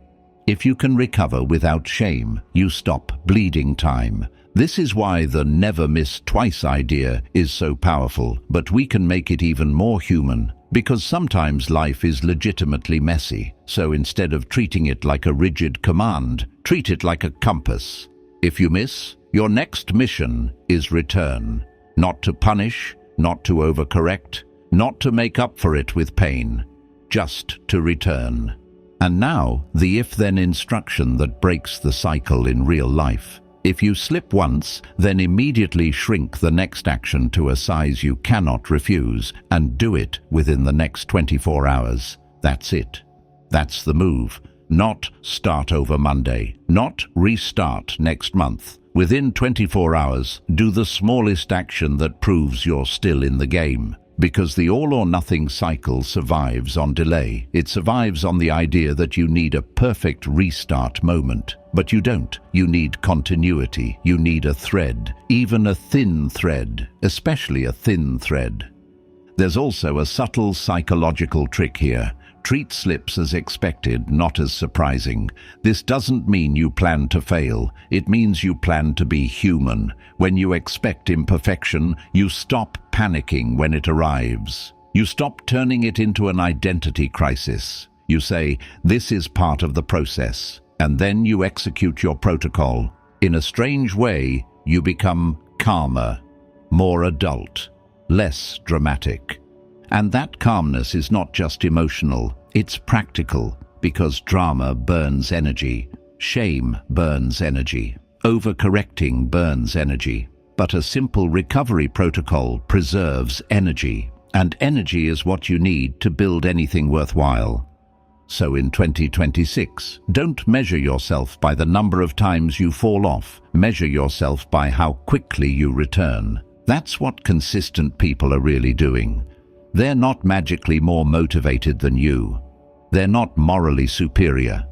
If you can recover without shame, you stop bleeding time. This is why the never miss twice idea is so powerful, but we can make it even more human. Because sometimes life is legitimately messy, so instead of treating it like a rigid command, treat it like a compass. If you miss, your next mission is return. Not to punish, not to overcorrect, not to make up for it with pain, just to return. And now, the if-then instruction that breaks the cycle in real life. If you slip once, then immediately shrink the next action to a size you cannot refuse and do it within the next 24 hours. That's it. That's the move. Not start over Monday. Not restart next month. Within 24 hours, do the smallest action that proves you're still in the game. Because the all-or-nothing cycle survives on delay. It survives on the idea that you need a perfect restart moment. But you don't. You need continuity. You need a thread, even a thin thread, especially a thin thread. There's also a subtle psychological trick here. Treat slips as expected, not as surprising. This doesn't mean you plan to fail. It means you plan to be human. When you expect imperfection, you stop panicking when it arrives. You stop turning it into an identity crisis. You say, this is part of the process. And then you execute your protocol. In a strange way, you become calmer, more adult, less dramatic. And that calmness is not just emotional, it's practical, because drama burns energy, shame burns energy, overcorrecting burns energy. But a simple recovery protocol preserves energy, and energy is what you need to build anything worthwhile. So in 2026, don't measure yourself by the number of times you fall off. Measure yourself by how quickly you return. That's what consistent people are really doing. They're not magically more motivated than you. They're not morally superior.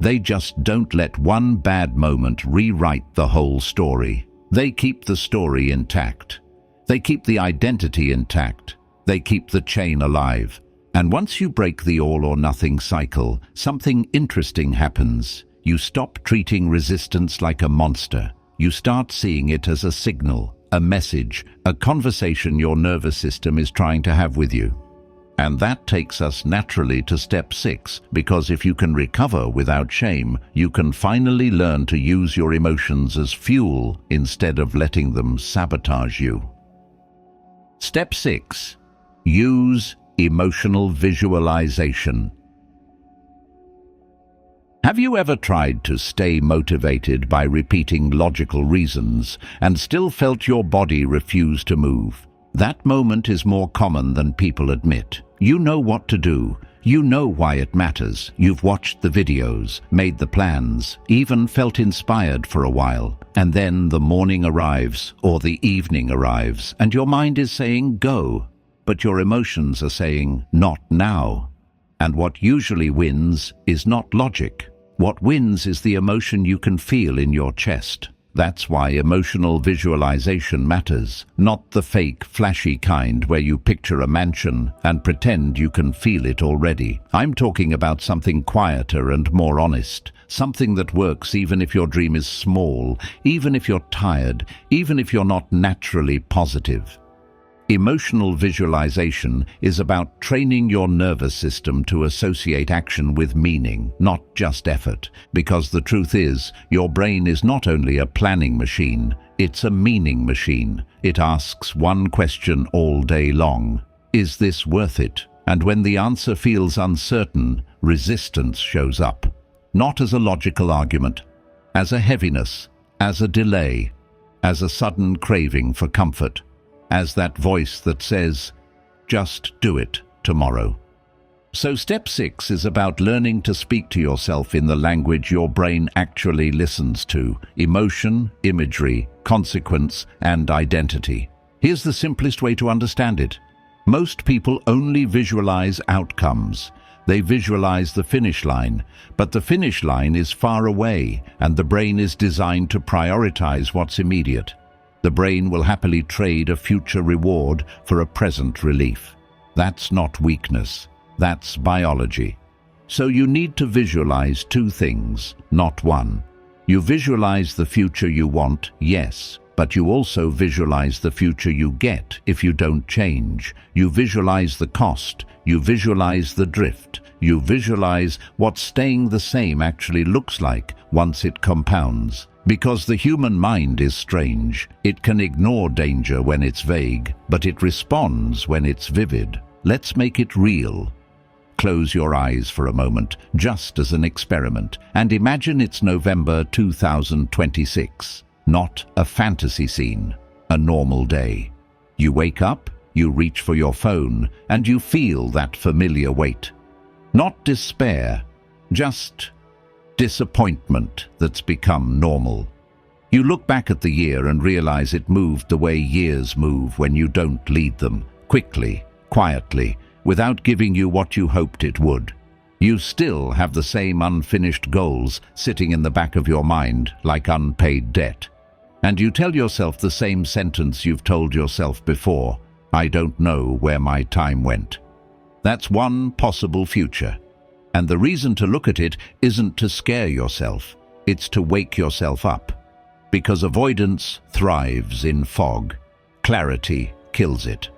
They just don't let one bad moment rewrite the whole story. They keep the story intact. They keep the identity intact. They keep the chain alive. And once you break the all-or-nothing cycle, something interesting happens. You stop treating resistance like a monster. You start seeing it as a signal, a message, a conversation your nervous system is trying to have with you. And that takes us naturally to step 6, because if you can recover without shame, you can finally learn to use your emotions as fuel instead of letting them sabotage you. Step 6. Use emotional visualization. Have you ever tried to stay motivated by repeating logical reasons and still felt your body refuse to move? That moment is more common than people admit. You know what to do. You know why it matters. You've watched the videos, made the plans, even felt inspired for a while. And then the morning arrives or the evening arrives and your mind is saying, go. But your emotions are saying, not now. And what usually wins is not logic. What wins is the emotion you can feel in your chest. That's why emotional visualization matters, not the fake, flashy kind where you picture a mansion and pretend you can feel it already. I'm talking about something quieter and more honest, something that works even if your dream is small, even if you're tired, even if you're not naturally positive. Emotional visualization is about training your nervous system to associate action with meaning, not just effort. Because the truth is, your brain is not only a planning machine, it's a meaning machine. It asks one question all day long: is this worth it? And when the answer feels uncertain, resistance shows up. Not as a logical argument, as a heaviness, as a delay, as a sudden craving for comfort. As that voice that says, just do it tomorrow. So step 6 is about learning to speak to yourself in the language your brain actually listens to: emotion, imagery, consequence, and identity. Here's the simplest way to understand it. Most people only visualize outcomes. They visualize the finish line, but the finish line is far away, and the brain is designed to prioritize what's immediate. The brain will happily trade a future reward for a present relief. That's not weakness. That's biology. So you need to visualize two things, not one. You visualize the future you want, yes, but you also visualize the future you get if you don't change. You visualize the cost. You visualize the drift. You visualize what staying the same actually looks like once it compounds. Because the human mind is strange. It can ignore danger when it's vague, but it responds when it's vivid. Let's make it real. Close your eyes for a moment, just as an experiment, and imagine it's November 2026. Not a fantasy scene, a normal day. You wake up, you reach for your phone, and you feel that familiar weight. Not despair, just disappointment that's become normal. You look back at the year and realize it moved the way years move when you don't lead them, quickly, quietly, without giving you what you hoped it would. You still have the same unfinished goals sitting in the back of your mind like unpaid debt. And you tell yourself the same sentence you've told yourself before: I don't know where my time went. That's one possible future. And the reason to look at it isn't to scare yourself, it's to wake yourself up. Because avoidance thrives in fog. Clarity kills it.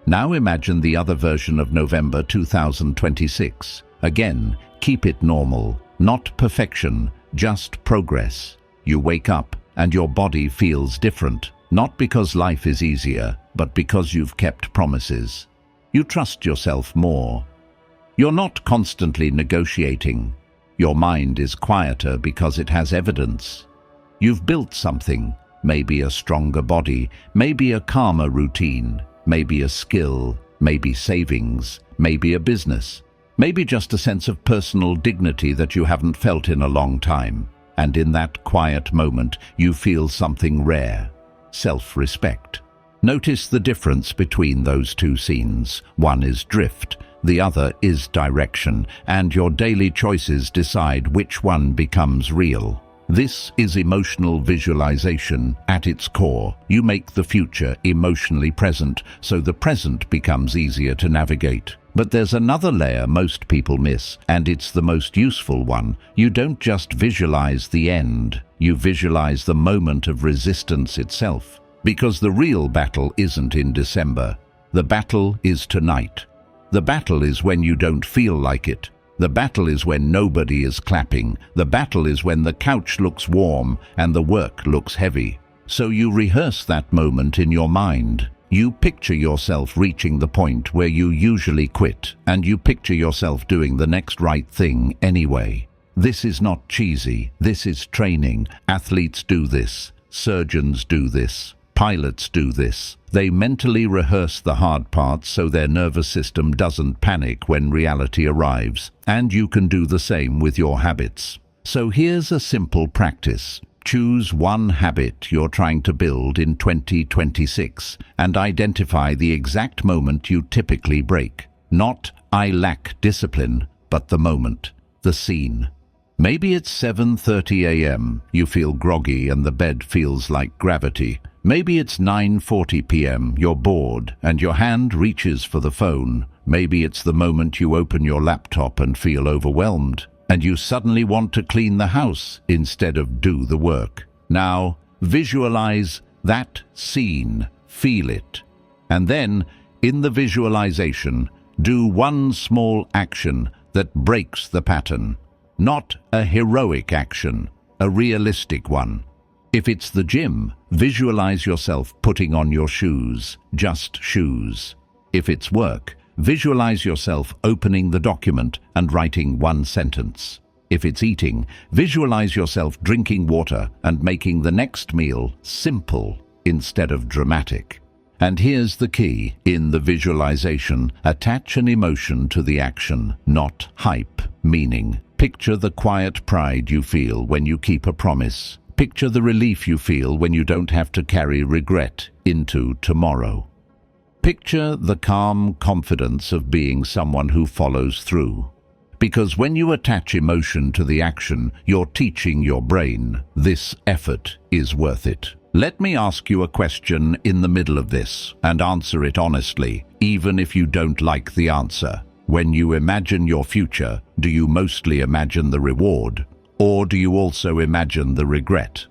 Now imagine the other version of November 2026. Again, keep it normal, not perfection, just progress. You wake up and your body feels different, not because life is easier, but because you've kept promises. You trust yourself more. You're not constantly negotiating. Your mind is quieter because it has evidence. You've built something, maybe a stronger body, maybe a calmer routine, maybe a skill, maybe savings, maybe a business, maybe just a sense of personal dignity that you haven't felt in a long time. And in that quiet moment, you feel something rare: self-respect. Notice the difference between those two scenes. One is drift, the other is direction, and your daily choices decide which one becomes real. This is emotional visualization at its core. You make the future emotionally present, so the present becomes easier to navigate. But there's another layer most people miss, and it's the most useful one. You don't just visualize the end, you visualize the moment of resistance itself. Because the real battle isn't in December. The battle is tonight. The battle is when you don't feel like it. The battle is when nobody is clapping. The battle is when the couch looks warm and the work looks heavy. So you rehearse that moment in your mind. You picture yourself reaching the point where you usually quit, and you picture yourself doing the next right thing anyway. This is not cheesy. This is training. Athletes do this. Surgeons do this. Pilots do this. They mentally rehearse the hard parts so their nervous system doesn't panic when reality arrives. And you can do the same with your habits. So here's a simple practice. Choose one habit you're trying to build in 2026 and identify the exact moment you typically break. Not "I lack discipline," but the moment, the scene. Maybe it's 7:30 a.m. You feel groggy and the bed feels like gravity. Maybe it's 9:40 p.m. You're bored and your hand reaches for the phone. Maybe it's the moment you open your laptop and feel overwhelmed, and you suddenly want to clean the house instead of do the work. Now, visualize that scene, feel it, and then, in the visualization, do one small action that breaks the pattern. Not a heroic action, a realistic one. If it's the gym, visualize yourself putting on your shoes, just shoes. If it's work, visualize yourself opening the document and writing one sentence. If it's eating, visualize yourself drinking water and making the next meal simple instead of dramatic. And here's the key. In the visualization, attach an emotion to the action, not hype, meaning. Picture the quiet pride you feel when you keep a promise. Picture the relief you feel when you don't have to carry regret into tomorrow. Picture the calm confidence of being someone who follows through. Because when you attach emotion to the action, you're teaching your brain, this effort is worth it. Let me ask you a question in the middle of this, and answer it honestly, even if you don't like the answer. When you imagine your future, do you mostly imagine the reward, or do you also imagine the regret?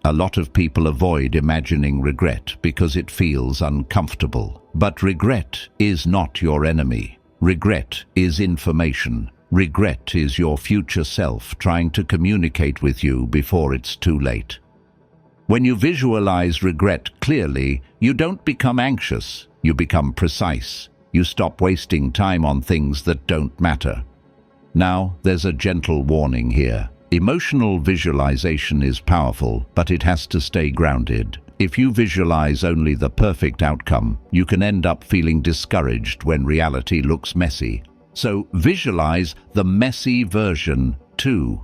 A lot of people avoid imagining regret because it feels uncomfortable. But regret is not your enemy. Regret is information. Regret is your future self trying to communicate with you before it's too late. When you visualize regret clearly, you don't become anxious, you become precise. You stop wasting time on things that don't matter. Now, there's a gentle warning here. Emotional visualization is powerful, but it has to stay grounded. If you visualize only the perfect outcome, you can end up feeling discouraged when reality looks messy. So visualize the messy version too.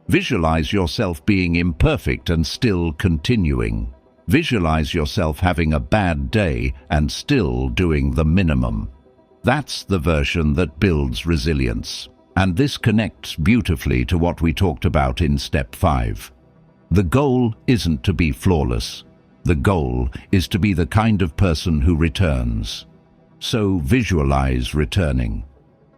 Visualize yourself being imperfect and still continuing. Visualize yourself having a bad day and still doing the minimum. That's the version that builds resilience. And this connects beautifully to what we talked about in step 5. The goal isn't to be flawless. The goal is to be the kind of person who returns. So visualize returning.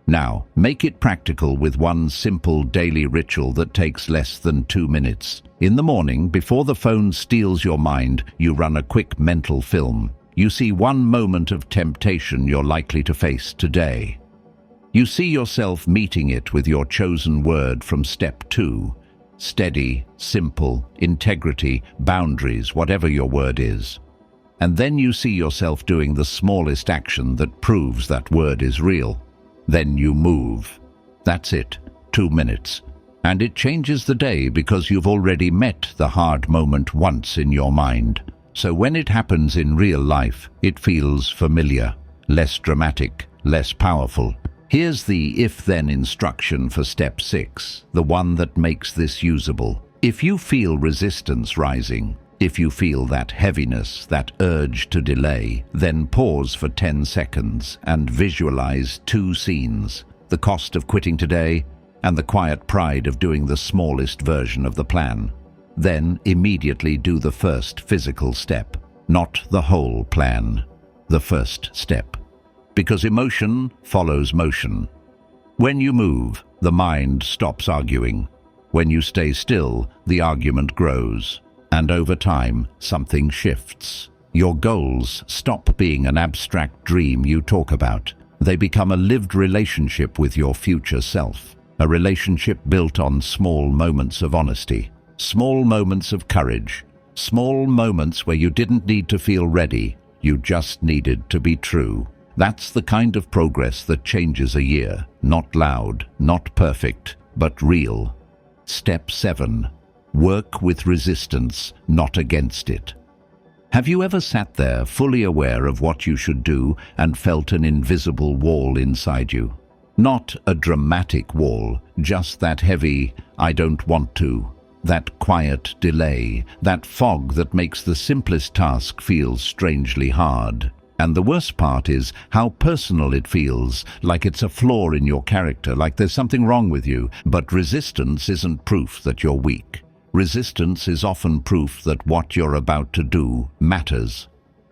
Now, make it practical with one simple daily ritual that takes less than 2 minutes. In the morning, before the phone steals your mind, you run a quick mental film. You see one moment of temptation you're likely to face today. You see yourself meeting it with your chosen word from step 2. Steady, simple, integrity, boundaries, whatever your word is. And then you see yourself doing the smallest action that proves that word is real. Then you move. That's it. 2 minutes. And it changes the day because you've already met the hard moment once in your mind. So when it happens in real life, it feels familiar, less dramatic, less powerful. Here's the if-then instruction for step 6, the one that makes this usable. If you feel resistance rising, if you feel that heaviness, that urge to delay, then pause for 10 seconds and visualize 2 scenes, the cost of quitting today and the quiet pride of doing the smallest version of the plan. Then immediately do the first physical step, not the whole plan, the first step. Because emotion follows motion. When you move, the mind stops arguing. When you stay still, the argument grows. And over time, something shifts. Your goals stop being an abstract dream you talk about. They become a lived relationship with your future self. A relationship built on small moments of honesty. Small moments of courage. Small moments where you didn't need to feel ready. You just needed to be true. That's the kind of progress that changes a year. Not loud, not perfect, but real. Step 7. Work with resistance, not against it. Have you ever sat there fully aware of what you should do and felt an invisible wall inside you? Not a dramatic wall, just that heavy, I don't want to. That quiet delay, that fog that makes the simplest task feel strangely hard. And the worst part is how personal it feels, like it's a flaw in your character, like there's something wrong with you. But resistance isn't proof that you're weak. Resistance is often proof that what you're about to do matters.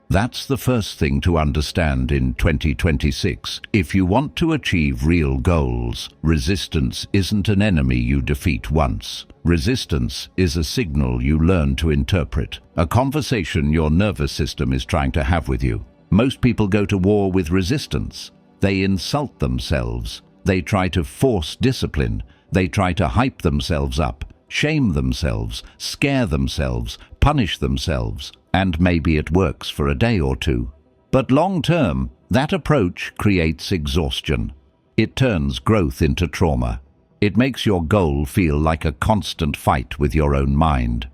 That's the first thing to understand in 2026. If you want to achieve real goals, resistance isn't an enemy you defeat once. Resistance is a signal you learn to interpret, a conversation your nervous system is trying to have with you. Most people go to war with resistance. They insult themselves. They try to force discipline. They try to hype themselves up, shame themselves, scare themselves, punish themselves, and maybe it works for a day or two. But long term, that approach creates exhaustion. It turns growth into trauma. It makes your goal feel like a constant fight with your own mind.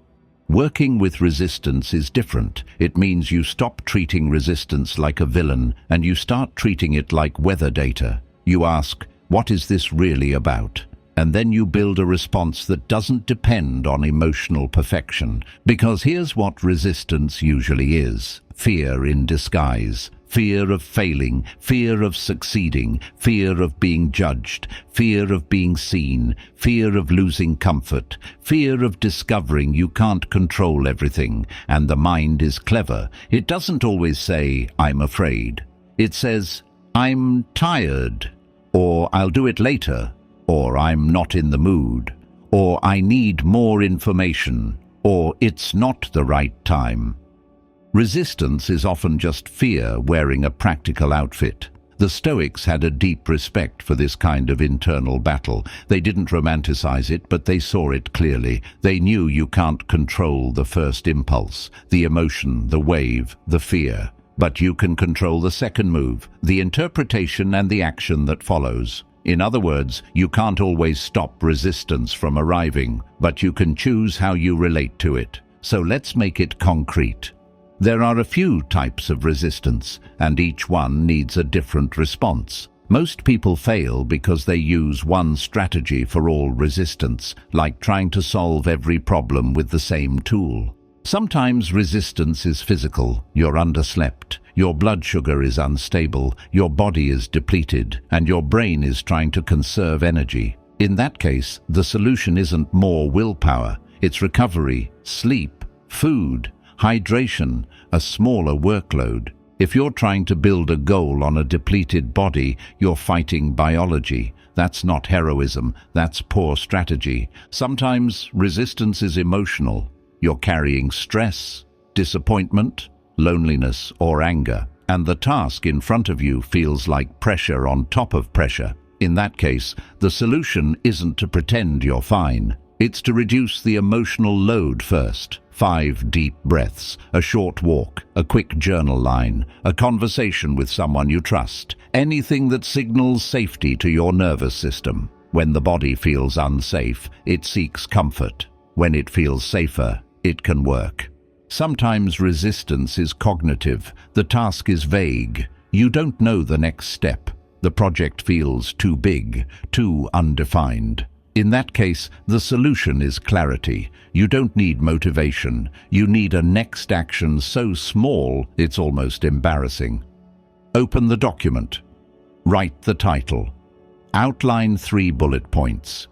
Working with resistance is different. It means you stop treating resistance like a villain and you start treating it like weather data. You ask, what is this really about? And then you build a response that doesn't depend on emotional perfection. Because here's what resistance usually is: fear in disguise. Fear of failing, fear of succeeding, fear of being judged, fear of being seen, fear of losing comfort, fear of discovering you can't control everything. And the mind is clever. It doesn't always say, I'm afraid. It says, I'm tired, or I'll do it later, or I'm not in the mood, or I need more information, or it's not the right time. Resistance is often just fear wearing a practical outfit. The Stoics had a deep respect for this kind of internal battle. They didn't romanticize it, but they saw it clearly. They knew you can't control the first impulse, the emotion, the wave, the fear. But you can control the second move, the interpretation and the action that follows. In other words, you can't always stop resistance from arriving, but you can choose how you relate to it. So let's make it concrete. There are a few types of resistance, and each one needs a different response. Most people fail because they use one strategy for all resistance, like trying to solve every problem with the same tool. Sometimes resistance is physical. You're underslept, your blood sugar is unstable, your body is depleted, and your brain is trying to conserve energy. In that case, the solution isn't more willpower. It's recovery, sleep, food, hydration, a smaller workload. If you're trying to build a goal on a depleted body, you're fighting biology. That's not heroism, that's poor strategy. Sometimes resistance is emotional. You're carrying stress, disappointment, loneliness, or anger, and the task in front of you feels like pressure on top of pressure. In that case, the solution isn't to pretend you're fine. It's to reduce the emotional load first. 5 deep breaths, a short walk, a quick journal line, a conversation with someone you trust. Anything that signals safety to your nervous system. When the body feels unsafe, it seeks comfort. When it feels safer, it can work. Sometimes resistance is cognitive. The task is vague. You don't know the next step. The project feels too big, too undefined. In that case, the solution is clarity. You don't need motivation. You need a next action so small it's almost embarrassing. Open the document. Write the title. Outline 3 bullet points.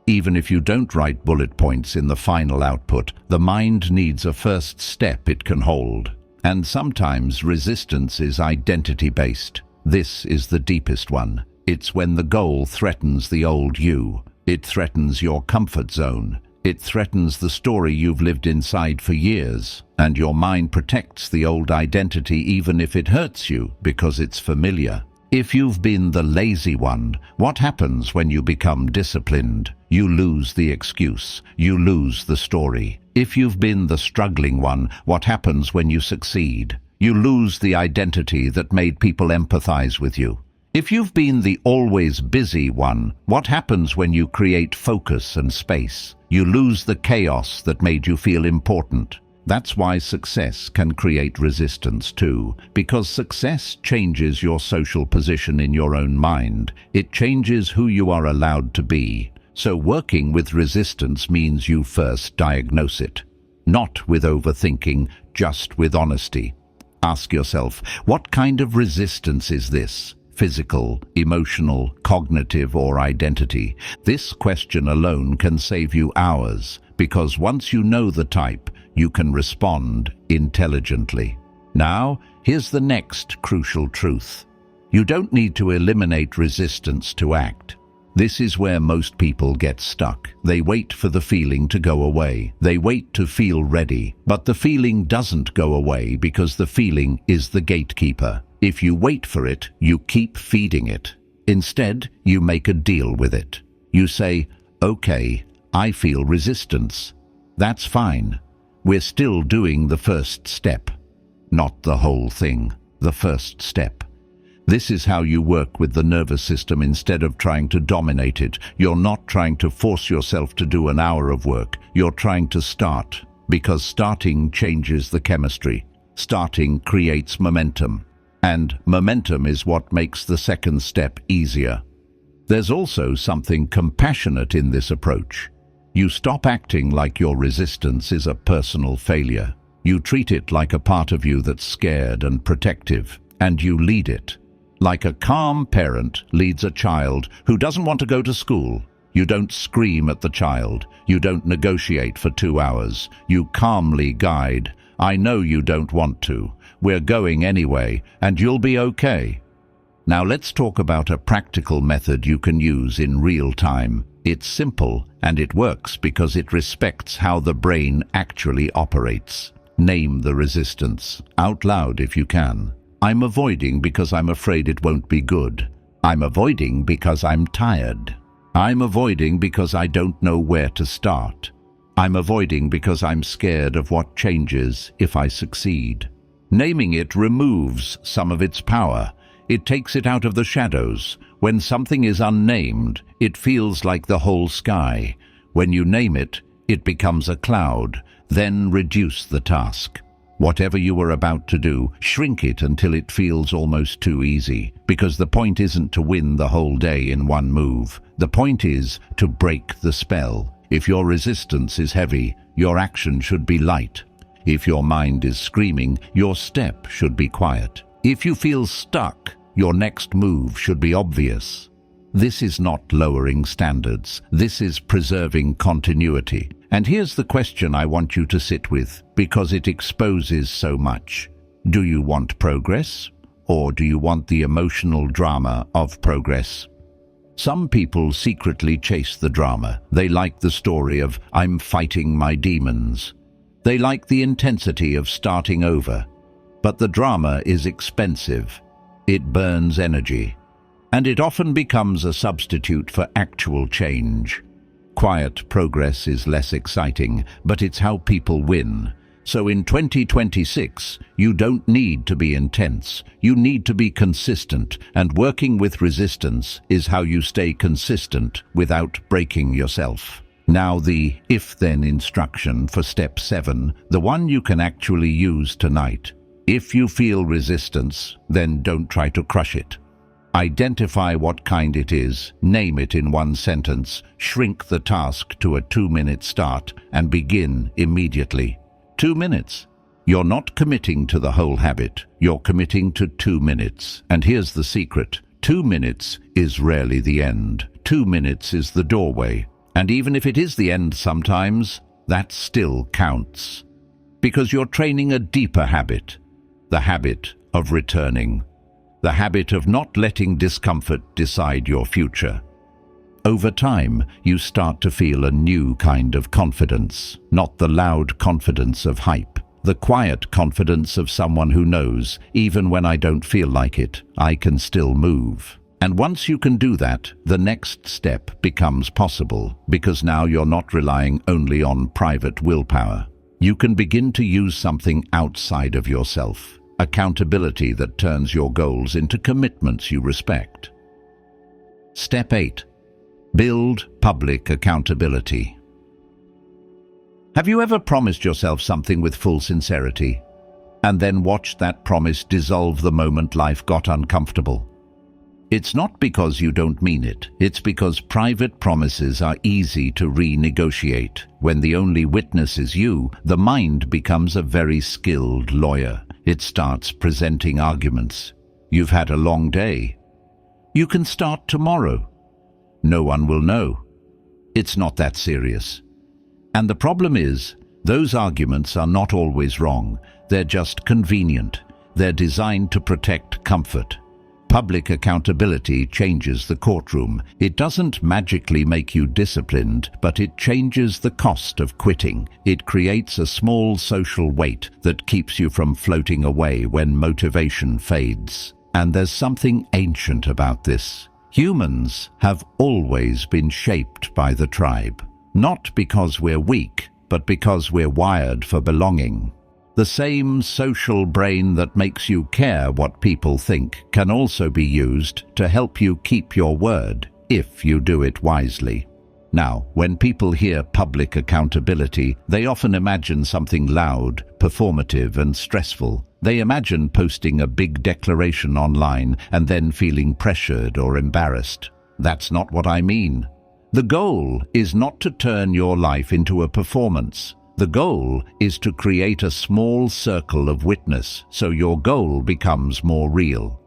Even if you don't write bullet points in the final output, the mind needs a first step it can hold. And sometimes resistance is identity-based. This is the deepest one. It's when the goal threatens the old you. It threatens your comfort zone. It threatens the story you've lived inside for years. And your mind protects the old identity even if it hurts you because it's familiar. If you've been the lazy one, what happens when you become disciplined? You lose the excuse. You lose the story. If you've been the struggling one, what happens when you succeed? You lose the identity that made people empathize with you. If you've been the always busy one, what happens when you create focus and space? You lose the chaos that made you feel important. That's why success can create resistance too, because success changes your social position in your own mind. It changes who you are allowed to be. So working with resistance means you first diagnose it. Not with overthinking, just with honesty. Ask yourself, what kind of resistance is this? Physical, emotional, cognitive, or identity? This question alone can save you hours, because once you know the type, you can respond intelligently. Now, here's the next crucial truth. You don't need to eliminate resistance to act. This is where most people get stuck. They wait for the feeling to go away. They wait to feel ready, but the feeling doesn't go away because the feeling is the gatekeeper. If you wait for it, you keep feeding it. Instead, you make a deal with it. You say, okay, I feel resistance. That's fine. We're still doing the first step. Not the whole thing, the first step. This is how you work with the nervous system instead of trying to dominate it. You're not trying to force yourself to do an hour of work. You're trying to start Because starting changes the chemistry. Starting creates momentum. And momentum is what makes the second step easier. There's also something compassionate in this approach. You stop acting like your resistance is a personal failure. You treat it like a part of you that's scared and protective, and you lead it. Like a calm parent leads a child who doesn't want to go to school. You don't scream at the child. You don't negotiate for 2 hours. You calmly guide. I know you don't want to. We're going anyway, and you'll be okay. Now let's talk about a practical method you can use in real time. It's simple, and it works because it respects how the brain actually operates. Name the resistance, out loud if you can. I'm avoiding because I'm afraid it won't be good. I'm avoiding because I'm tired. I'm avoiding because I don't know where to start. I'm avoiding because I'm scared of what changes if I succeed. Naming it removes some of its power. It takes it out of the shadows. When something is unnamed, it feels like the whole sky. When you name it, it becomes a cloud. Then reduce the task. Whatever you are about to do, shrink it until it feels almost too easy. Because the point isn't to win the whole day in one move. The point is to break the spell. If your resistance is heavy, your action should be light. If your mind is screaming, your step should be quiet. If you feel stuck, your next move should be obvious. This is not lowering standards. This is preserving continuity. And here's the question I want you to sit with, because it exposes so much. Do you want progress, or do you want the emotional drama of progress? Some people secretly chase the drama. They like the story of, I'm fighting my demons. They like the intensity of starting over. But the drama is expensive. It burns energy. And it often becomes a substitute for actual change. Quiet progress is less exciting, but it's how people win. So in 2026, you don't need to be intense. You need to be consistent, and working with resistance is how you stay consistent without breaking yourself. Now the if-then instruction for step 7, the one you can actually use tonight. If you feel resistance, then don't try to crush it. Identify what kind it is, name it in one sentence, shrink the task to a 2-minute start, and begin immediately. 2 minutes. You're not committing to the whole habit, you're committing to 2 minutes. And here's the secret. 2 minutes is rarely the end. 2 minutes is the doorway. And even if it is the end sometimes, that still counts. Because you're training a deeper habit. The habit of returning. The habit of not letting discomfort decide your future. Over time, you start to feel a new kind of confidence, not the loud confidence of hype. The quiet confidence of someone who knows, even when I don't feel like it, I can still move. And once you can do that, the next step becomes possible, because now you're not relying only on private willpower. You can begin to use something outside of yourself. Accountability that turns your goals into commitments you respect. Step 8. Build public accountability. Have you ever promised yourself something with full sincerity, and then watched that promise dissolve the moment life got uncomfortable? It's not because you don't mean it. It's because private promises are easy to renegotiate. When the only witness is you, the mind becomes a very skilled lawyer. It starts presenting arguments. You've had a long day. You can start tomorrow. No one will know. It's not that serious. And the problem is, those arguments are not always wrong. They're just convenient. They're designed to protect comfort. Public accountability changes the courtroom. It doesn't magically make you disciplined, but it changes the cost of quitting. It creates a small social weight that keeps you from floating away when motivation fades. And there's something ancient about this. Humans have always been shaped by the tribe. Not because we're weak, but because we're wired for belonging. The same social brain that makes you care what people think can also be used to help you keep your word, if you do it wisely. Now, when people hear public accountability, they often imagine something loud, performative, and stressful. They imagine posting a big declaration online and then feeling pressured or embarrassed. That's not what I mean. The goal is not to turn your life into a performance. The goal is to create a small circle of witness so your goal becomes more real.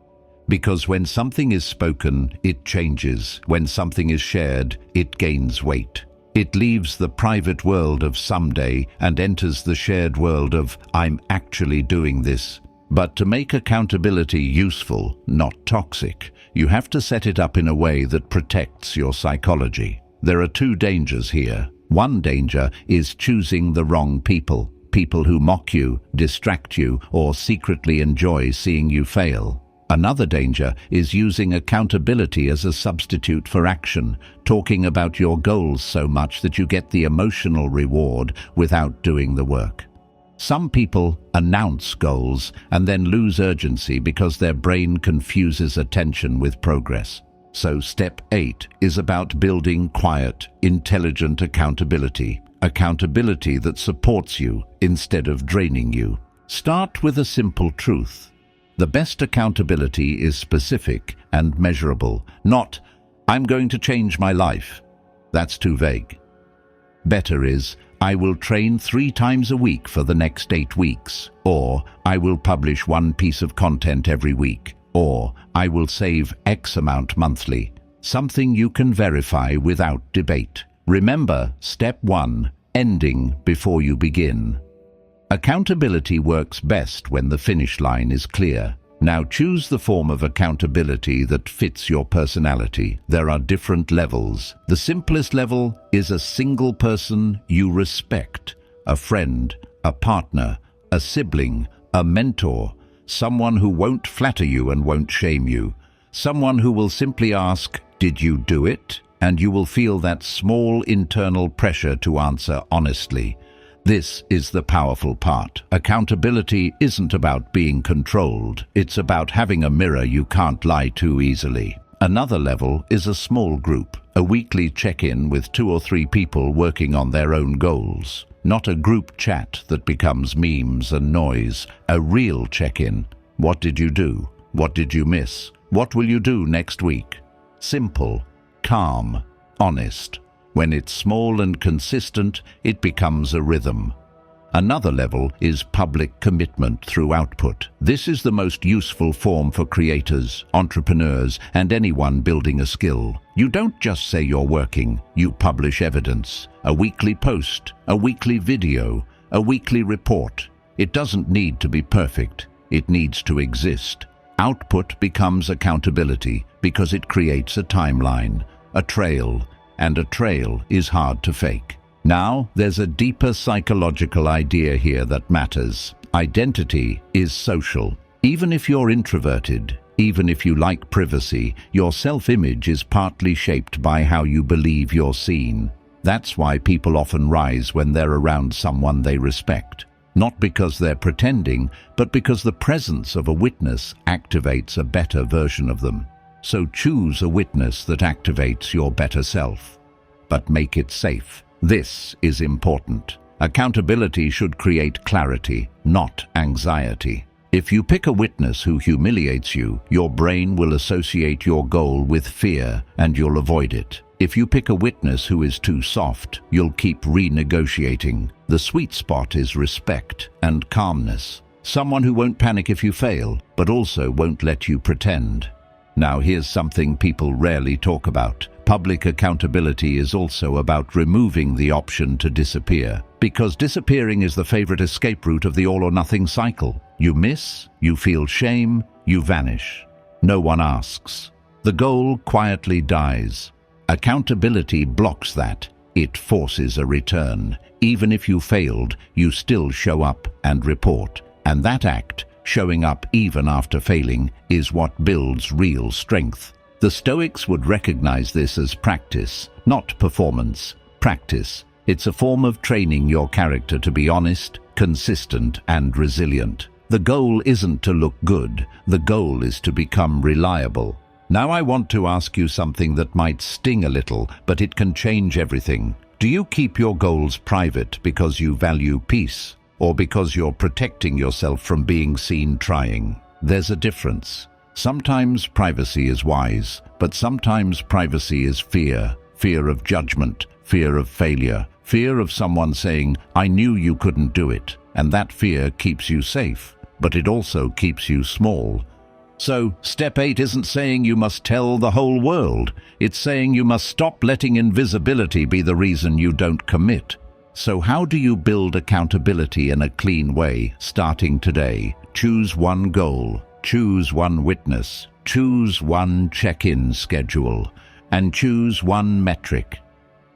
Because when something is spoken, it changes. When something is shared, it gains weight. It leaves the private world of someday and enters the shared world of I'm actually doing this. But to make accountability useful, not toxic, you have to set it up in a way that protects your psychology. There are two dangers here. One danger is choosing the wrong people. People who mock you, distract you, or secretly enjoy seeing you fail. Another danger is using accountability as a substitute for action, talking about your goals so much that you get the emotional reward without doing the work. Some people announce goals and then lose urgency because their brain confuses attention with progress. So step 8 is about building quiet, intelligent accountability. Accountability that supports you instead of draining you. Start with a simple truth. The best accountability is specific and measurable, not, I'm going to change my life. That's too vague. Better is, I will train 3 times a week for the next 8 weeks, or I will publish 1 piece of content every week, or I will save X amount monthly. Something you can verify without debate. Remember, step 1, ending before you begin. Accountability works best when the finish line is clear. Now choose the form of accountability that fits your personality. There are different levels. The simplest level is a single person you respect, a friend, a partner, a sibling, a mentor, someone who won't flatter you and won't shame you, someone who will simply ask, "Did you do it?" And you will feel that small internal pressure to answer honestly. This is the powerful part. Accountability isn't about being controlled. It's about having a mirror you can't lie to easily. Another level is a small group, a weekly check-in with 2 or 3 people working on their own goals. Not a group chat that becomes memes and noise. A real check-in. What did you do? What did you miss? What will you do next week? Simple, calm, honest. When it's small and consistent, it becomes a rhythm. Another level is public commitment through output. This is the most useful form for creators, entrepreneurs, and anyone building a skill. You don't just say you're working, you publish evidence. A weekly post, a weekly video, a weekly report. It doesn't need to be perfect. It needs to exist. Output becomes accountability because it creates a timeline, a trail, and a trail is hard to fake. Now, there's a deeper psychological idea here that matters. Identity is social. Even if you're introverted, even if you like privacy, your self-image is partly shaped by how you believe you're seen. That's why people often rise when they're around someone they respect. Not because they're pretending, but because the presence of a witness activates a better version of them. So choose a witness that activates your better self. But make it safe. This is important. Accountability should create clarity, not anxiety. If you pick a witness who humiliates you, your brain will associate your goal with fear and you'll avoid it. If you pick a witness who is too soft, you'll keep renegotiating. The sweet spot is respect and calmness. Someone who won't panic if you fail, but also won't let you pretend. Now here's something people rarely talk about. Public accountability is also about removing the option to disappear. Because disappearing is the favorite escape route of the all-or-nothing cycle. You miss, you feel shame, you vanish. No one asks. The goal quietly dies. Accountability blocks that. It forces a return. Even if you failed, you still show up and report. And that act, showing up even after failing, is what builds real strength. The Stoics would recognize this as practice, not performance. Practice. It's a form of training your character to be honest, consistent, and resilient. The goal isn't to look good. The goal is to become reliable. Now I want to ask you something that might sting a little, but it can change everything. Do you keep your goals private because you value peace, or because you're protecting yourself from being seen trying? There's a difference. Sometimes privacy is wise, but sometimes privacy is fear. Fear of judgment, fear of failure, fear of someone saying, "I knew you couldn't do it." And that fear keeps you safe, but it also keeps you small. So, step 8 isn't saying you must tell the whole world. It's saying you must stop letting invisibility be the reason you don't commit. So how do you build accountability in a clean way, starting today? Choose one goal, choose one witness, choose one check-in schedule, and choose one metric.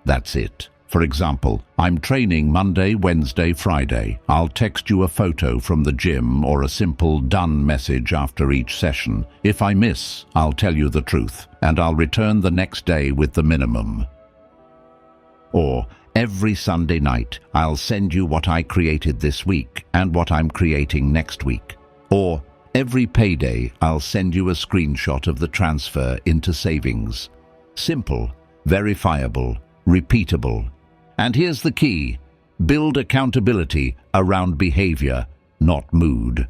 That's it. For example, I'm training Monday, Wednesday, Friday. I'll text you a photo from the gym or a simple done message after each session. If I miss, I'll tell you the truth, and I'll return the next day with the minimum. Or, every Sunday night, I'll send you what I created this week and what I'm creating next week. Or, every payday, I'll send you a screenshot of the transfer into savings. Simple, verifiable, repeatable. And here's the key: build accountability around behavior, not mood.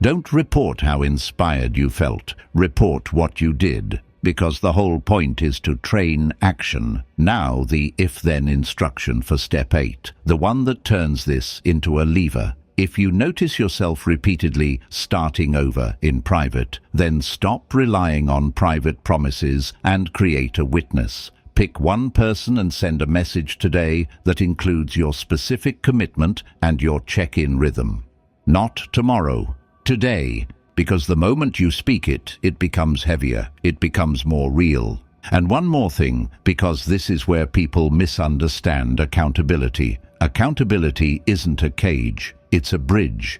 Don't report how inspired you felt, report what you did, because the whole point is to train action. Now the if-then instruction for step 8, the one that turns this into a lever. If you notice yourself repeatedly starting over in private, then stop relying on private promises and create a witness. Pick one person and send a message today that includes your specific commitment and your check-in rhythm. Not tomorrow, today, because the moment you speak it, it becomes heavier, it becomes more real. And one more thing, because this is where people misunderstand accountability. Accountability isn't a cage, it's a bridge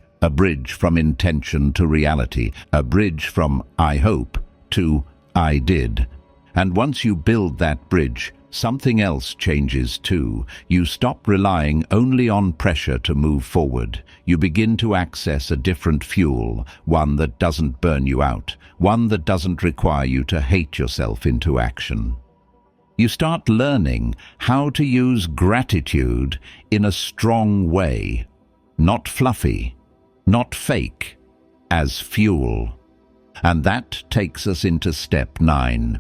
from intention to reality, a bridge from "I hope" to "I did." And once you build that bridge, something else changes too. You stop relying only on pressure to move forward. You begin to access a different fuel, one that doesn't burn you out, one that doesn't require you to hate yourself into action. You start learning how to use gratitude in a strong way, not fluffy, not fake, as fuel. And that takes us into step 9.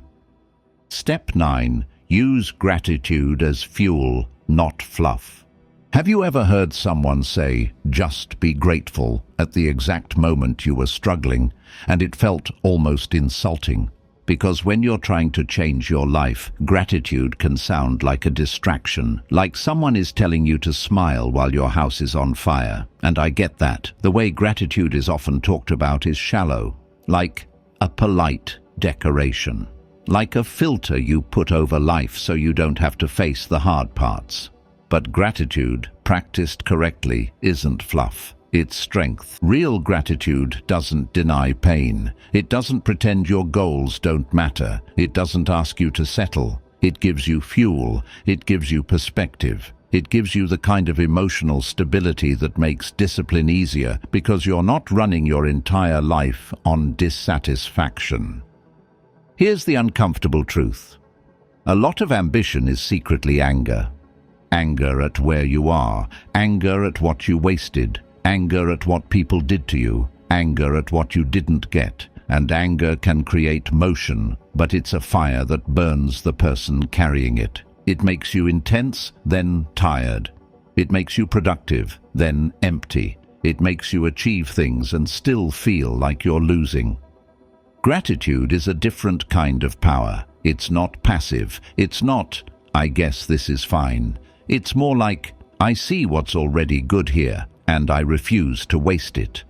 Step 9. Use gratitude as fuel, not fluff. Have you ever heard someone say, "Just be grateful," at the exact moment you were struggling, and it felt almost insulting? Because when you're trying to change your life, gratitude can sound like a distraction, like someone is telling you to smile while your house is on fire. And I get that. The way gratitude is often talked about is shallow, like a polite decoration. Like a filter you put over life so you don't have to face the hard parts. But gratitude, practiced correctly, isn't fluff. It's strength. Real gratitude doesn't deny pain. It doesn't pretend your goals don't matter. It doesn't ask you to settle. It gives you fuel. It gives you perspective. It gives you the kind of emotional stability that makes discipline easier because you're not running your entire life on dissatisfaction. Here's the uncomfortable truth. A lot of ambition is secretly anger. Anger at where you are, anger at what you wasted, anger at what people did to you, anger at what you didn't get. And anger can create motion, but it's a fire that burns the person carrying it. It makes you intense, then tired. It makes you productive, then empty. It makes you achieve things and still feel like you're losing. Gratitude is a different kind of power. It's not passive. It's not, "I guess this is fine." It's more like, "I see what's already good here, and I refuse to waste it."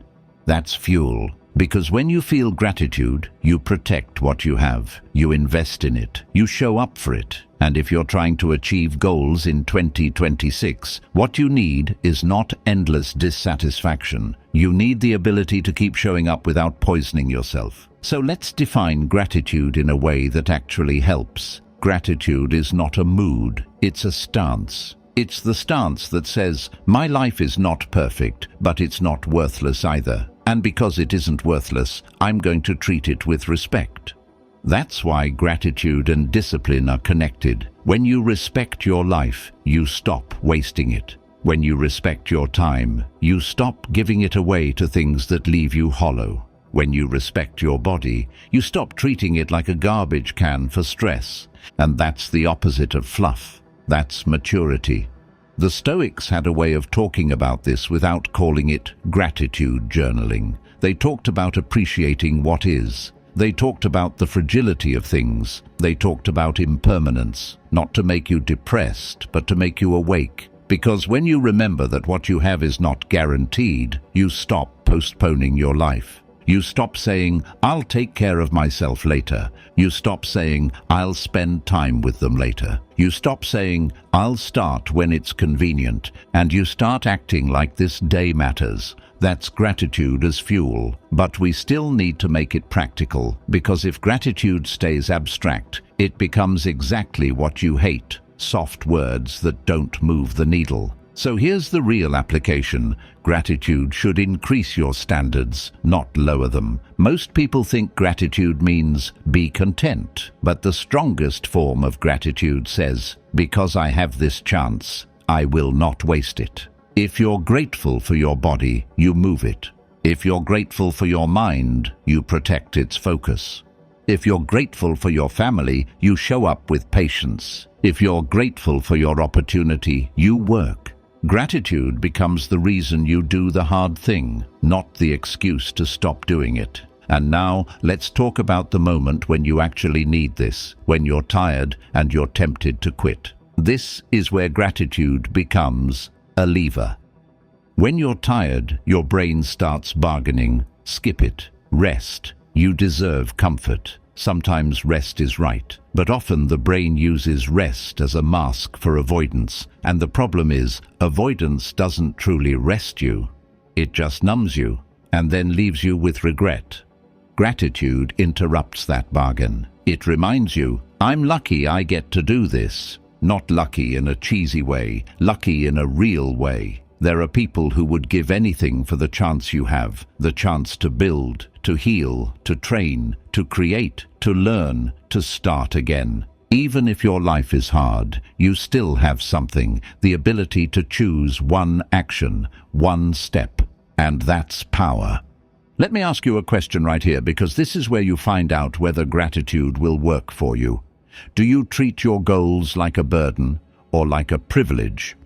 That's fuel. Because when you feel gratitude, you protect what you have. You invest in it. You show up for it. And if you're trying to achieve goals in 2026, what you need is not endless dissatisfaction. You need the ability to keep showing up without poisoning yourself. So let's define gratitude in a way that actually helps. Gratitude is not a mood, it's a stance. It's the stance that says, "My life is not perfect, but it's not worthless either. And because it isn't worthless, I'm going to treat it with respect." That's why gratitude and discipline are connected. When you respect your life, you stop wasting it. When you respect your time, you stop giving it away to things that leave you hollow. When you respect your body, you stop treating it like a garbage can for stress. And that's the opposite of fluff. That's maturity. The Stoics had a way of talking about this without calling it gratitude journaling. They talked about appreciating what is. They talked about the fragility of things. They talked about impermanence, not to make you depressed, but to make you awake. Because when you remember that what you have is not guaranteed, you stop postponing your life. You stop saying, "I'll take care of myself later." You stop saying, "I'll spend time with them later." You stop saying, "I'll start when it's convenient," and you start acting like this day matters. That's gratitude as fuel. But we still need to make it practical, because if gratitude stays abstract, it becomes exactly what you hate: soft words that don't move the needle. So here's the real application. Gratitude should increase your standards, not lower them. Most people think gratitude means be content, but the strongest form of gratitude says, because I have this chance, I will not waste it. If you're grateful for your body, you move it. If you're grateful for your mind, you protect its focus. If you're grateful for your family, you show up with patience. If you're grateful for your opportunity, you work. Gratitude becomes the reason you do the hard thing, not the excuse to stop doing it. And now, let's talk about the moment when you actually need this, when you're tired and you're tempted to quit. This is where gratitude becomes a lever. When you're tired, your brain starts bargaining. Skip it. Rest. You deserve comfort. Sometimes rest is right, but often the brain uses rest as a mask for avoidance. And the problem is, avoidance doesn't truly rest you. It just numbs you, and then leaves you with regret. Gratitude interrupts that bargain. It reminds you, I'm lucky I get to do this. Not lucky in a cheesy way, lucky in a real way. There are people who would give anything for the chance you have, the chance to build, to heal, to train, to create, to learn, to start again. Even if your life is hard, you still have something, the ability to choose one action, one step, and that's power. Let me ask you a question right here, because this is where you find out whether gratitude will work for you. Do you treat your goals like a burden or like a privilege?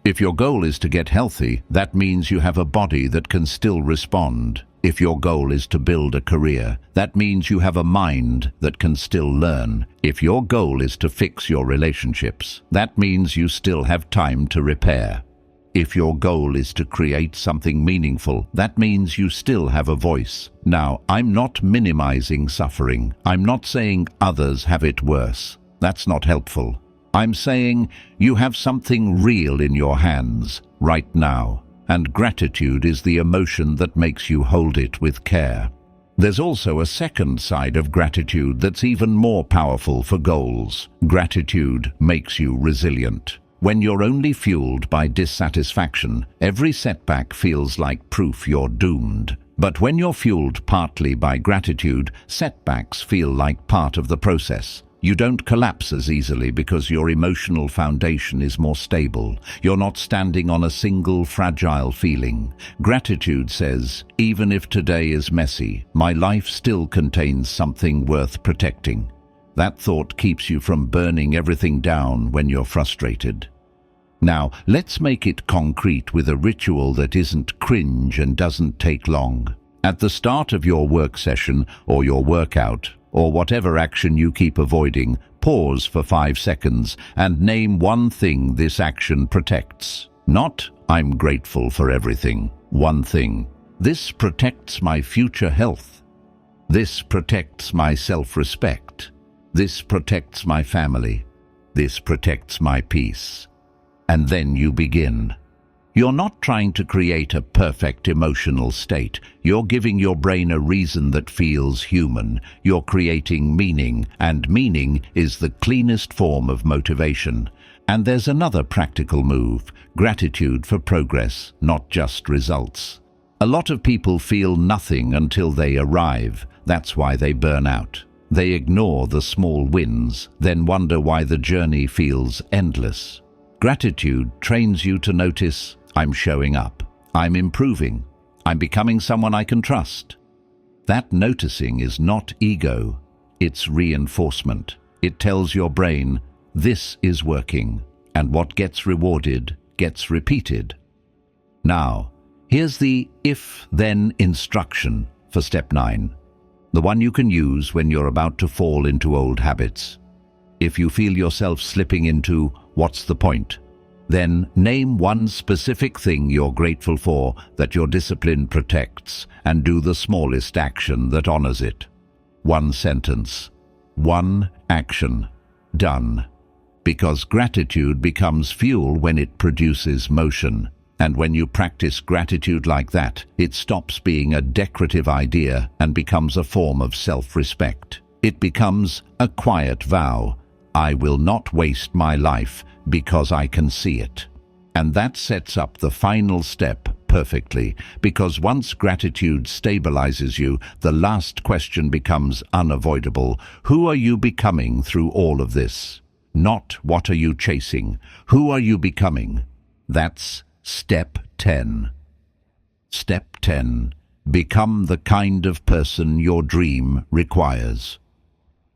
If your goal is to get healthy, that means you have a body that can still respond. If your goal is to build a career, that means you have a mind that can still learn. If your goal is to fix your relationships, that means you still have time to repair. If your goal is to create something meaningful, that means you still have a voice. Now, I'm not minimizing suffering. I'm not saying others have it worse. That's not helpful. I'm saying you have something real in your hands right now, and gratitude is the emotion that makes you hold it with care. There's also a second side of gratitude that's even more powerful for goals. Gratitude makes you resilient. When you're only fueled by dissatisfaction, every setback feels like proof you're doomed. But when you're fueled partly by gratitude, setbacks feel like part of the process. You don't collapse as easily because your emotional foundation is more stable. You're not standing on a single fragile feeling. Gratitude says, even if today is messy, my life still contains something worth protecting. That thought keeps you from burning everything down when you're frustrated. Now, let's make it concrete with a ritual that isn't cringe and doesn't take long. At the start of your work session or your workout, or whatever action you keep avoiding, pause for 5 seconds and name one thing this action protects. Not, I'm grateful for everything. One thing. This protects my future health. This protects my self-respect. This protects my family. This protects my peace. And then you begin. You're not trying to create a perfect emotional state. You're giving your brain a reason that feels human. You're creating meaning, and meaning is the cleanest form of motivation. And there's another practical move: gratitude for progress, not just results. A lot of people feel nothing until they arrive. That's why they burn out. They ignore the small wins, then wonder why the journey feels endless. Gratitude trains you to notice, I'm showing up, I'm improving, I'm becoming someone I can trust. That noticing is not ego, it's reinforcement. It tells your brain, this is working, and what gets rewarded gets repeated. Now, here's the if-then instruction for step 9, the one you can use when you're about to fall into old habits. If you feel yourself slipping into what's the point, then name one specific thing you're grateful for that your discipline protects and do the smallest action that honors it. One sentence, one action, done. Because gratitude becomes fuel when it produces motion. And when you practice gratitude like that, it stops being a decorative idea and becomes a form of self-respect. It becomes a quiet vow. I will not waste my life because I can see it. And that sets up the final step perfectly, because once gratitude stabilizes you, the last question becomes unavoidable. Who are you becoming through all of this? Not what are you chasing? Who are you becoming? That's step 10. Step 10. Become the kind of person your dream requires.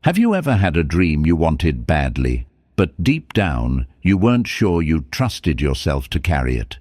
Have you ever had a dream you wanted badly, but deep down you weren't sure you trusted yourself to carry it?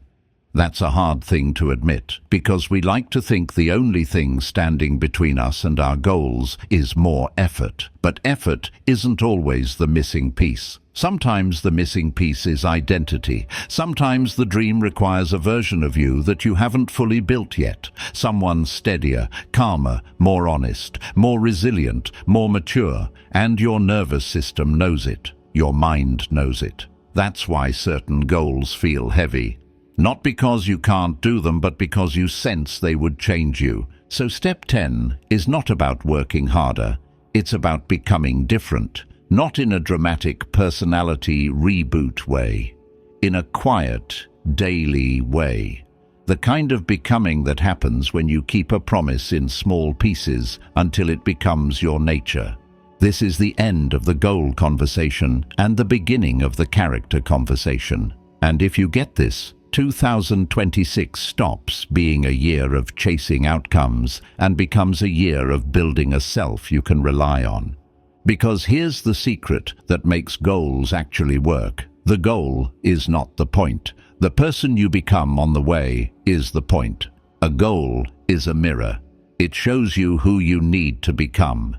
That's a hard thing to admit, because we like to think the only thing standing between us and our goals is more effort. But effort isn't always the missing piece. Sometimes the missing piece is identity. Sometimes the dream requires a version of you that you haven't fully built yet. Someone steadier, calmer, more honest, more resilient, more mature. And your nervous system knows it. Your mind knows it. That's why certain goals feel heavy. Not because you can't do them, but because you sense they would change you. So step 10 is not about working harder. It's about becoming different. Not in a dramatic personality reboot way. In a quiet, daily way. The kind of becoming that happens when you keep a promise in small pieces until it becomes your nature. This is the end of the goal conversation and the beginning of the character conversation. And if you get this, 2026 stops being a year of chasing outcomes and becomes a year of building a self you can rely on. Because here's the secret that makes goals actually work. The goal is not the point. The person you become on the way is the point. A goal is a mirror. It shows you who you need to become.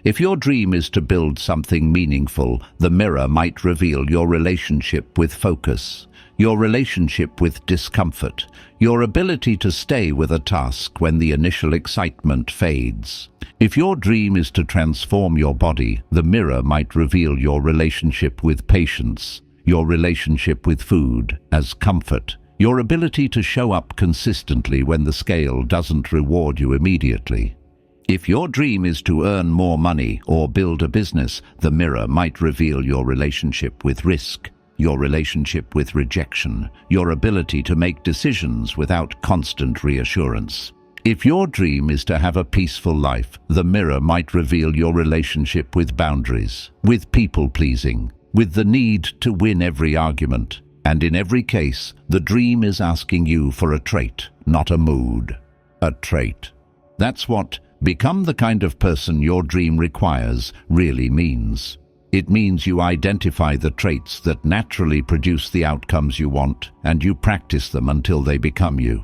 If your dream is to build something meaningful, the mirror might reveal your relationship with focus, your relationship with discomfort, your ability to stay with a task when the initial excitement fades. If your dream is to transform your body, the mirror might reveal your relationship with patience, your relationship with food as comfort, your ability to show up consistently when the scale doesn't reward you immediately. If your dream is to earn more money or build a business, the mirror might reveal your relationship with risk, your relationship with rejection, your ability to make decisions without constant reassurance. If your dream is to have a peaceful life, the mirror might reveal your relationship with boundaries, with people-pleasing, with the need to win every argument. And in every case, the dream is asking you for a trait, not a mood. A trait. That's what become the kind of person your dream requires really means. It means you identify the traits that naturally produce the outcomes you want, and you practice them until they become you.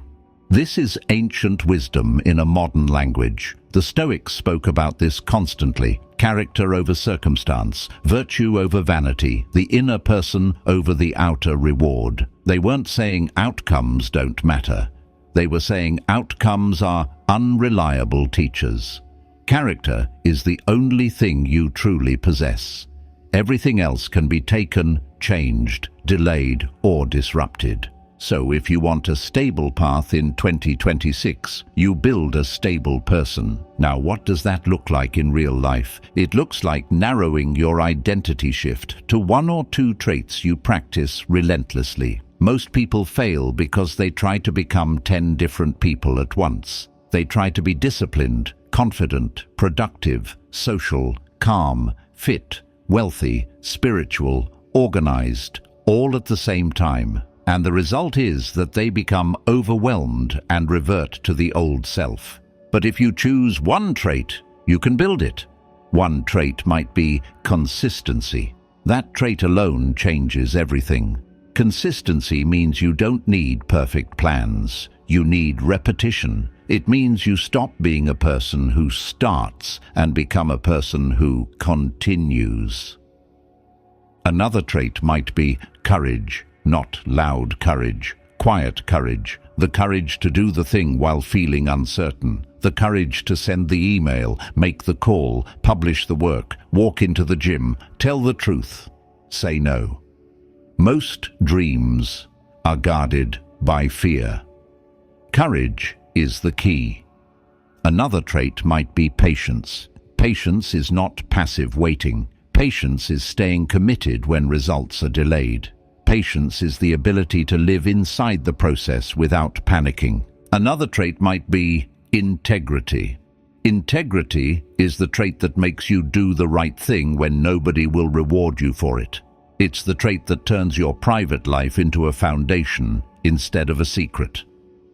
This is ancient wisdom in a modern language. The Stoics spoke about this constantly. Character over circumstance, virtue over vanity, the inner person over the outer reward. They weren't saying outcomes don't matter. They were saying outcomes are unreliable teachers. Character is the only thing you truly possess. Everything else can be taken, changed, delayed, or disrupted. So if you want a stable path in 2026, you build a stable person. Now, what does that look like in real life? It looks like narrowing your identity shift to 1 or 2 traits you practice relentlessly. Most people fail because they try to become 10 different people at once. They try to be disciplined, confident, productive, social, calm, fit, wealthy, spiritual, organized, all at the same time. And the result is that they become overwhelmed and revert to the old self. But if you choose one trait, you can build it. One trait might be consistency. That trait alone changes everything. Consistency means you don't need perfect plans. You need repetition. It means you stop being a person who starts and become a person who continues. Another trait might be courage, not loud courage, quiet courage, the courage to do the thing while feeling uncertain, the courage to send the email, make the call, publish the work, walk into the gym, tell the truth, say no. Most dreams are guarded by fear. Courage is the key. Another trait might be patience. Patience is not passive waiting. Patience is staying committed when results are delayed. Patience is the ability to live inside the process without panicking. Another trait might be integrity. Integrity is the trait that makes you do the right thing when nobody will reward you for it. It's the trait that turns your private life into a foundation instead of a secret.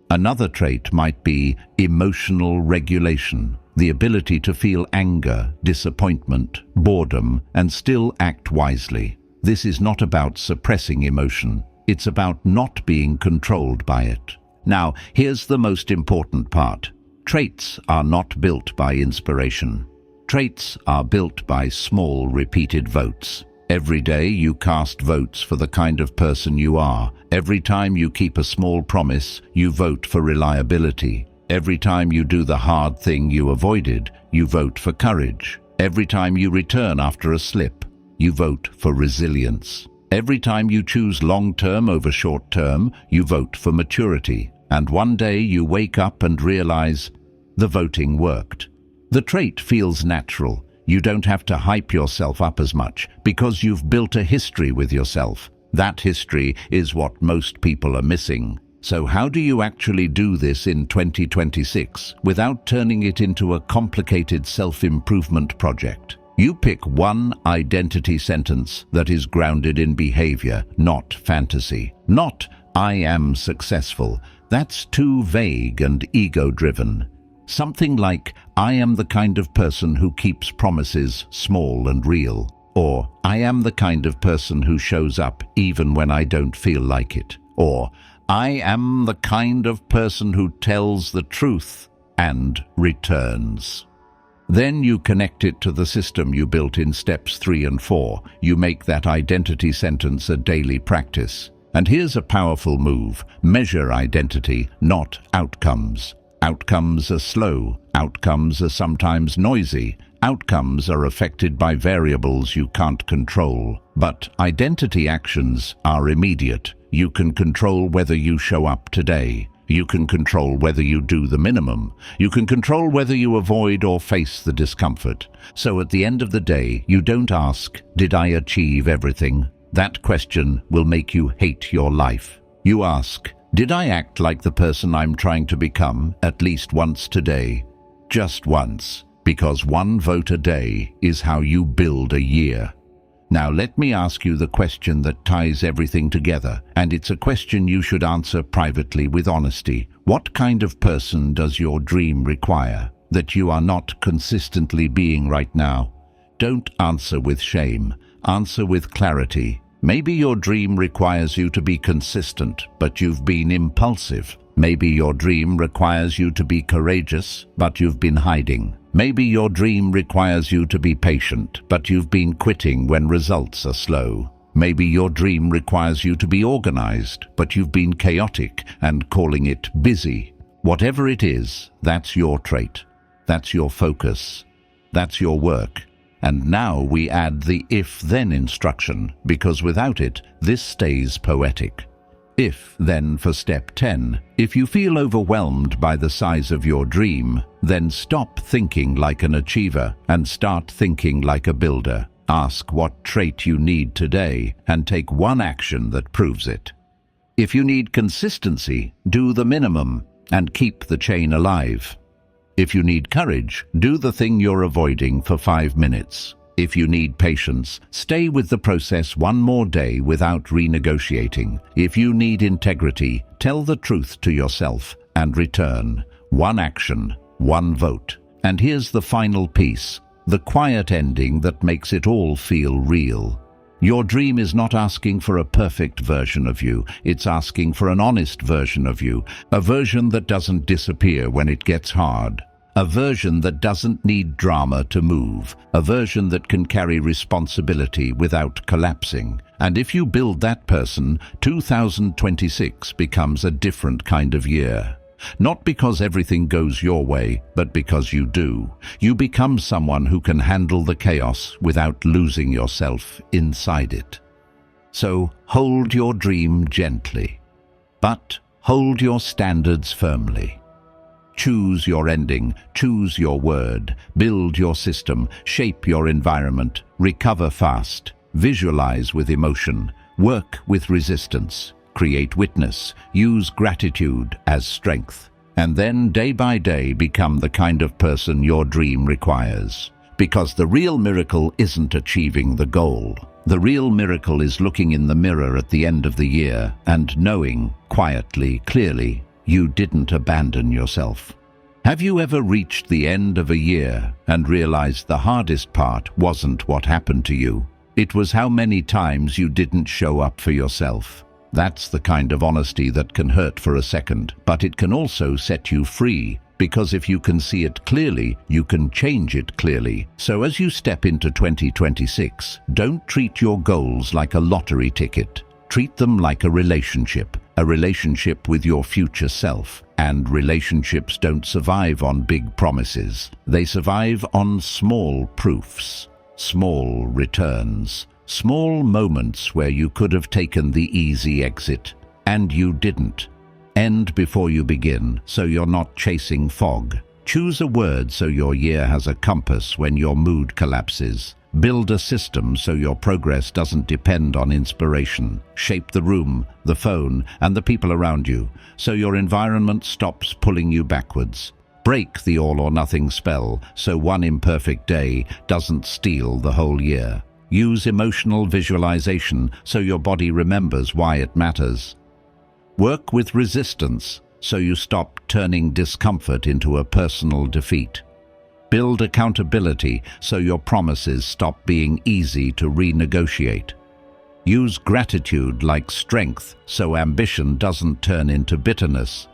Another trait might be emotional regulation, the ability to feel anger, disappointment, boredom, and still act wisely. This is not about suppressing emotion. It's about not being controlled by it. Now, here's the most important part. Traits are not built by inspiration. Traits are built by small, repeated votes. Every day you cast votes for the kind of person you are. Every time you keep a small promise, you vote for reliability. Every time you do the hard thing you avoided, you vote for courage. Every time you return after a slip, you vote for resilience. Every time you choose long-term over short-term, you vote for maturity. And one day you wake up and realize the voting worked. The trait feels natural. You don't have to hype yourself up as much because you've built a history with yourself. That history is what most people are missing. So how do you actually do this in 2026 without turning it into a complicated self-improvement project? You pick one identity sentence that is grounded in behavior, not fantasy. Not, "I am successful." That's too vague and ego-driven. Something like, "I am the kind of person who keeps promises small and real." Or, "I am the kind of person who shows up even when I don't feel like it." Or, "I am the kind of person who tells the truth and returns." Then you connect it to the system you built in steps 3 and 4. You make that identity sentence a daily practice. And here's a powerful move. Measure identity, not outcomes. Outcomes are slow. Outcomes are sometimes noisy. Outcomes are affected by variables you can't control. But identity actions are immediate. You can control whether you show up today. You can control whether you do the minimum. You can control whether you avoid or face the discomfort. So at the end of the day, you don't ask, "Did I achieve everything?" That question will make you hate your life. You ask, "Did I act like the person I'm trying to become at least once today?" Just once, because one vote a day is how you build a year. Now let me ask you the question that ties everything together, and it's a question you should answer privately with honesty. What kind of person does your dream require that you are not consistently being right now? Don't answer with shame. Answer with clarity. Maybe your dream requires you to be consistent, but you've been impulsive. Maybe your dream requires you to be courageous, but you've been hiding. Maybe your dream requires you to be patient, but you've been quitting when results are slow. Maybe your dream requires you to be organized, but you've been chaotic and calling it busy. Whatever it is, that's your trait. That's your focus. That's your work. And now we add the if-then instruction, because without it, this stays poetic. If, then, for step 10, if you feel overwhelmed by the size of your dream, then stop thinking like an achiever and start thinking like a builder. Ask what trait you need today and take one action that proves it. If you need consistency, do the minimum and keep the chain alive. If you need courage, do the thing you're avoiding for 5 minutes. If you need patience, stay with the process one more day without renegotiating. If you need integrity, tell the truth to yourself and return. One action, one vote. And here's the final piece, the quiet ending that makes it all feel real. Your dream is not asking for a perfect version of you. It's asking for an honest version of you, a version that doesn't disappear when it gets hard. A version that doesn't need drama to move, a version that can carry responsibility without collapsing. And if you build that person, 2026 becomes a different kind of year. Not because everything goes your way, but because you do. You become someone who can handle the chaos without losing yourself inside it. So hold your dream gently, but hold your standards firmly. Choose your ending, choose your word, build your system, shape your environment, recover fast, visualize with emotion, work with resistance, create witness, use gratitude as strength, and then day by day become the kind of person your dream requires. Because the real miracle isn't achieving the goal. The real miracle is looking in the mirror at the end of the year and knowing, quietly, clearly, you didn't abandon yourself. Have you ever reached the end of a year and realized the hardest part wasn't what happened to you? It was how many times you didn't show up for yourself. That's the kind of honesty that can hurt for a second, but it can also set you free, because if you can see it clearly, you can change it clearly. So as you step into 2026, don't treat your goals like a lottery ticket. Treat them like a relationship with your future self. And relationships don't survive on big promises. They survive on small proofs, small returns, small moments where you could have taken the easy exit, and you didn't. End before you begin, so you're not chasing fog. Choose a word so your year has a compass when your mood collapses. Build a system so your progress doesn't depend on inspiration. Shape the room, the phone, and the people around you, so your environment stops pulling you backwards. Break the all-or-nothing spell, so one imperfect day doesn't steal the whole year. Use emotional visualization so your body remembers why it matters. Work with resistance so you stop turning discomfort into a personal defeat. Build accountability so your promises stop being easy to renegotiate. Use gratitude like strength so ambition doesn't turn into bitterness.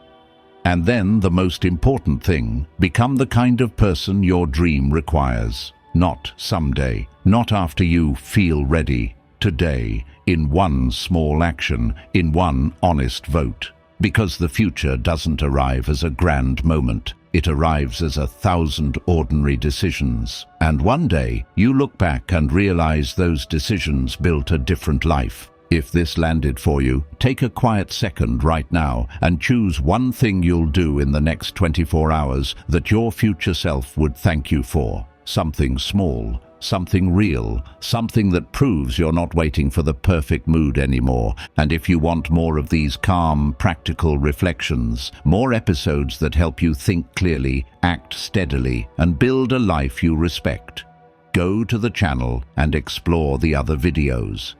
And then the most important thing, become the kind of person your dream requires. Not someday, not after you feel ready. Today, in one small action, in one honest vote. Because the future doesn't arrive as a grand moment. It arrives as 1,000 ordinary decisions. And one day, you look back and realize those decisions built a different life. If this landed for you, take a quiet second right now and choose one thing you'll do in the next 24 hours that your future self would thank you for. Something small, something real, something that proves you're not waiting for the perfect mood anymore. And if you want more of these calm, practical reflections, more episodes that help you think clearly, act steadily, and build a life you respect, go to the channel and explore the other videos.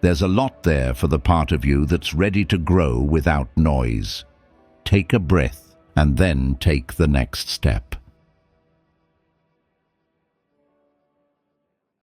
There's a lot there for the part of you that's ready to grow without noise. Take a breath and then take the next step.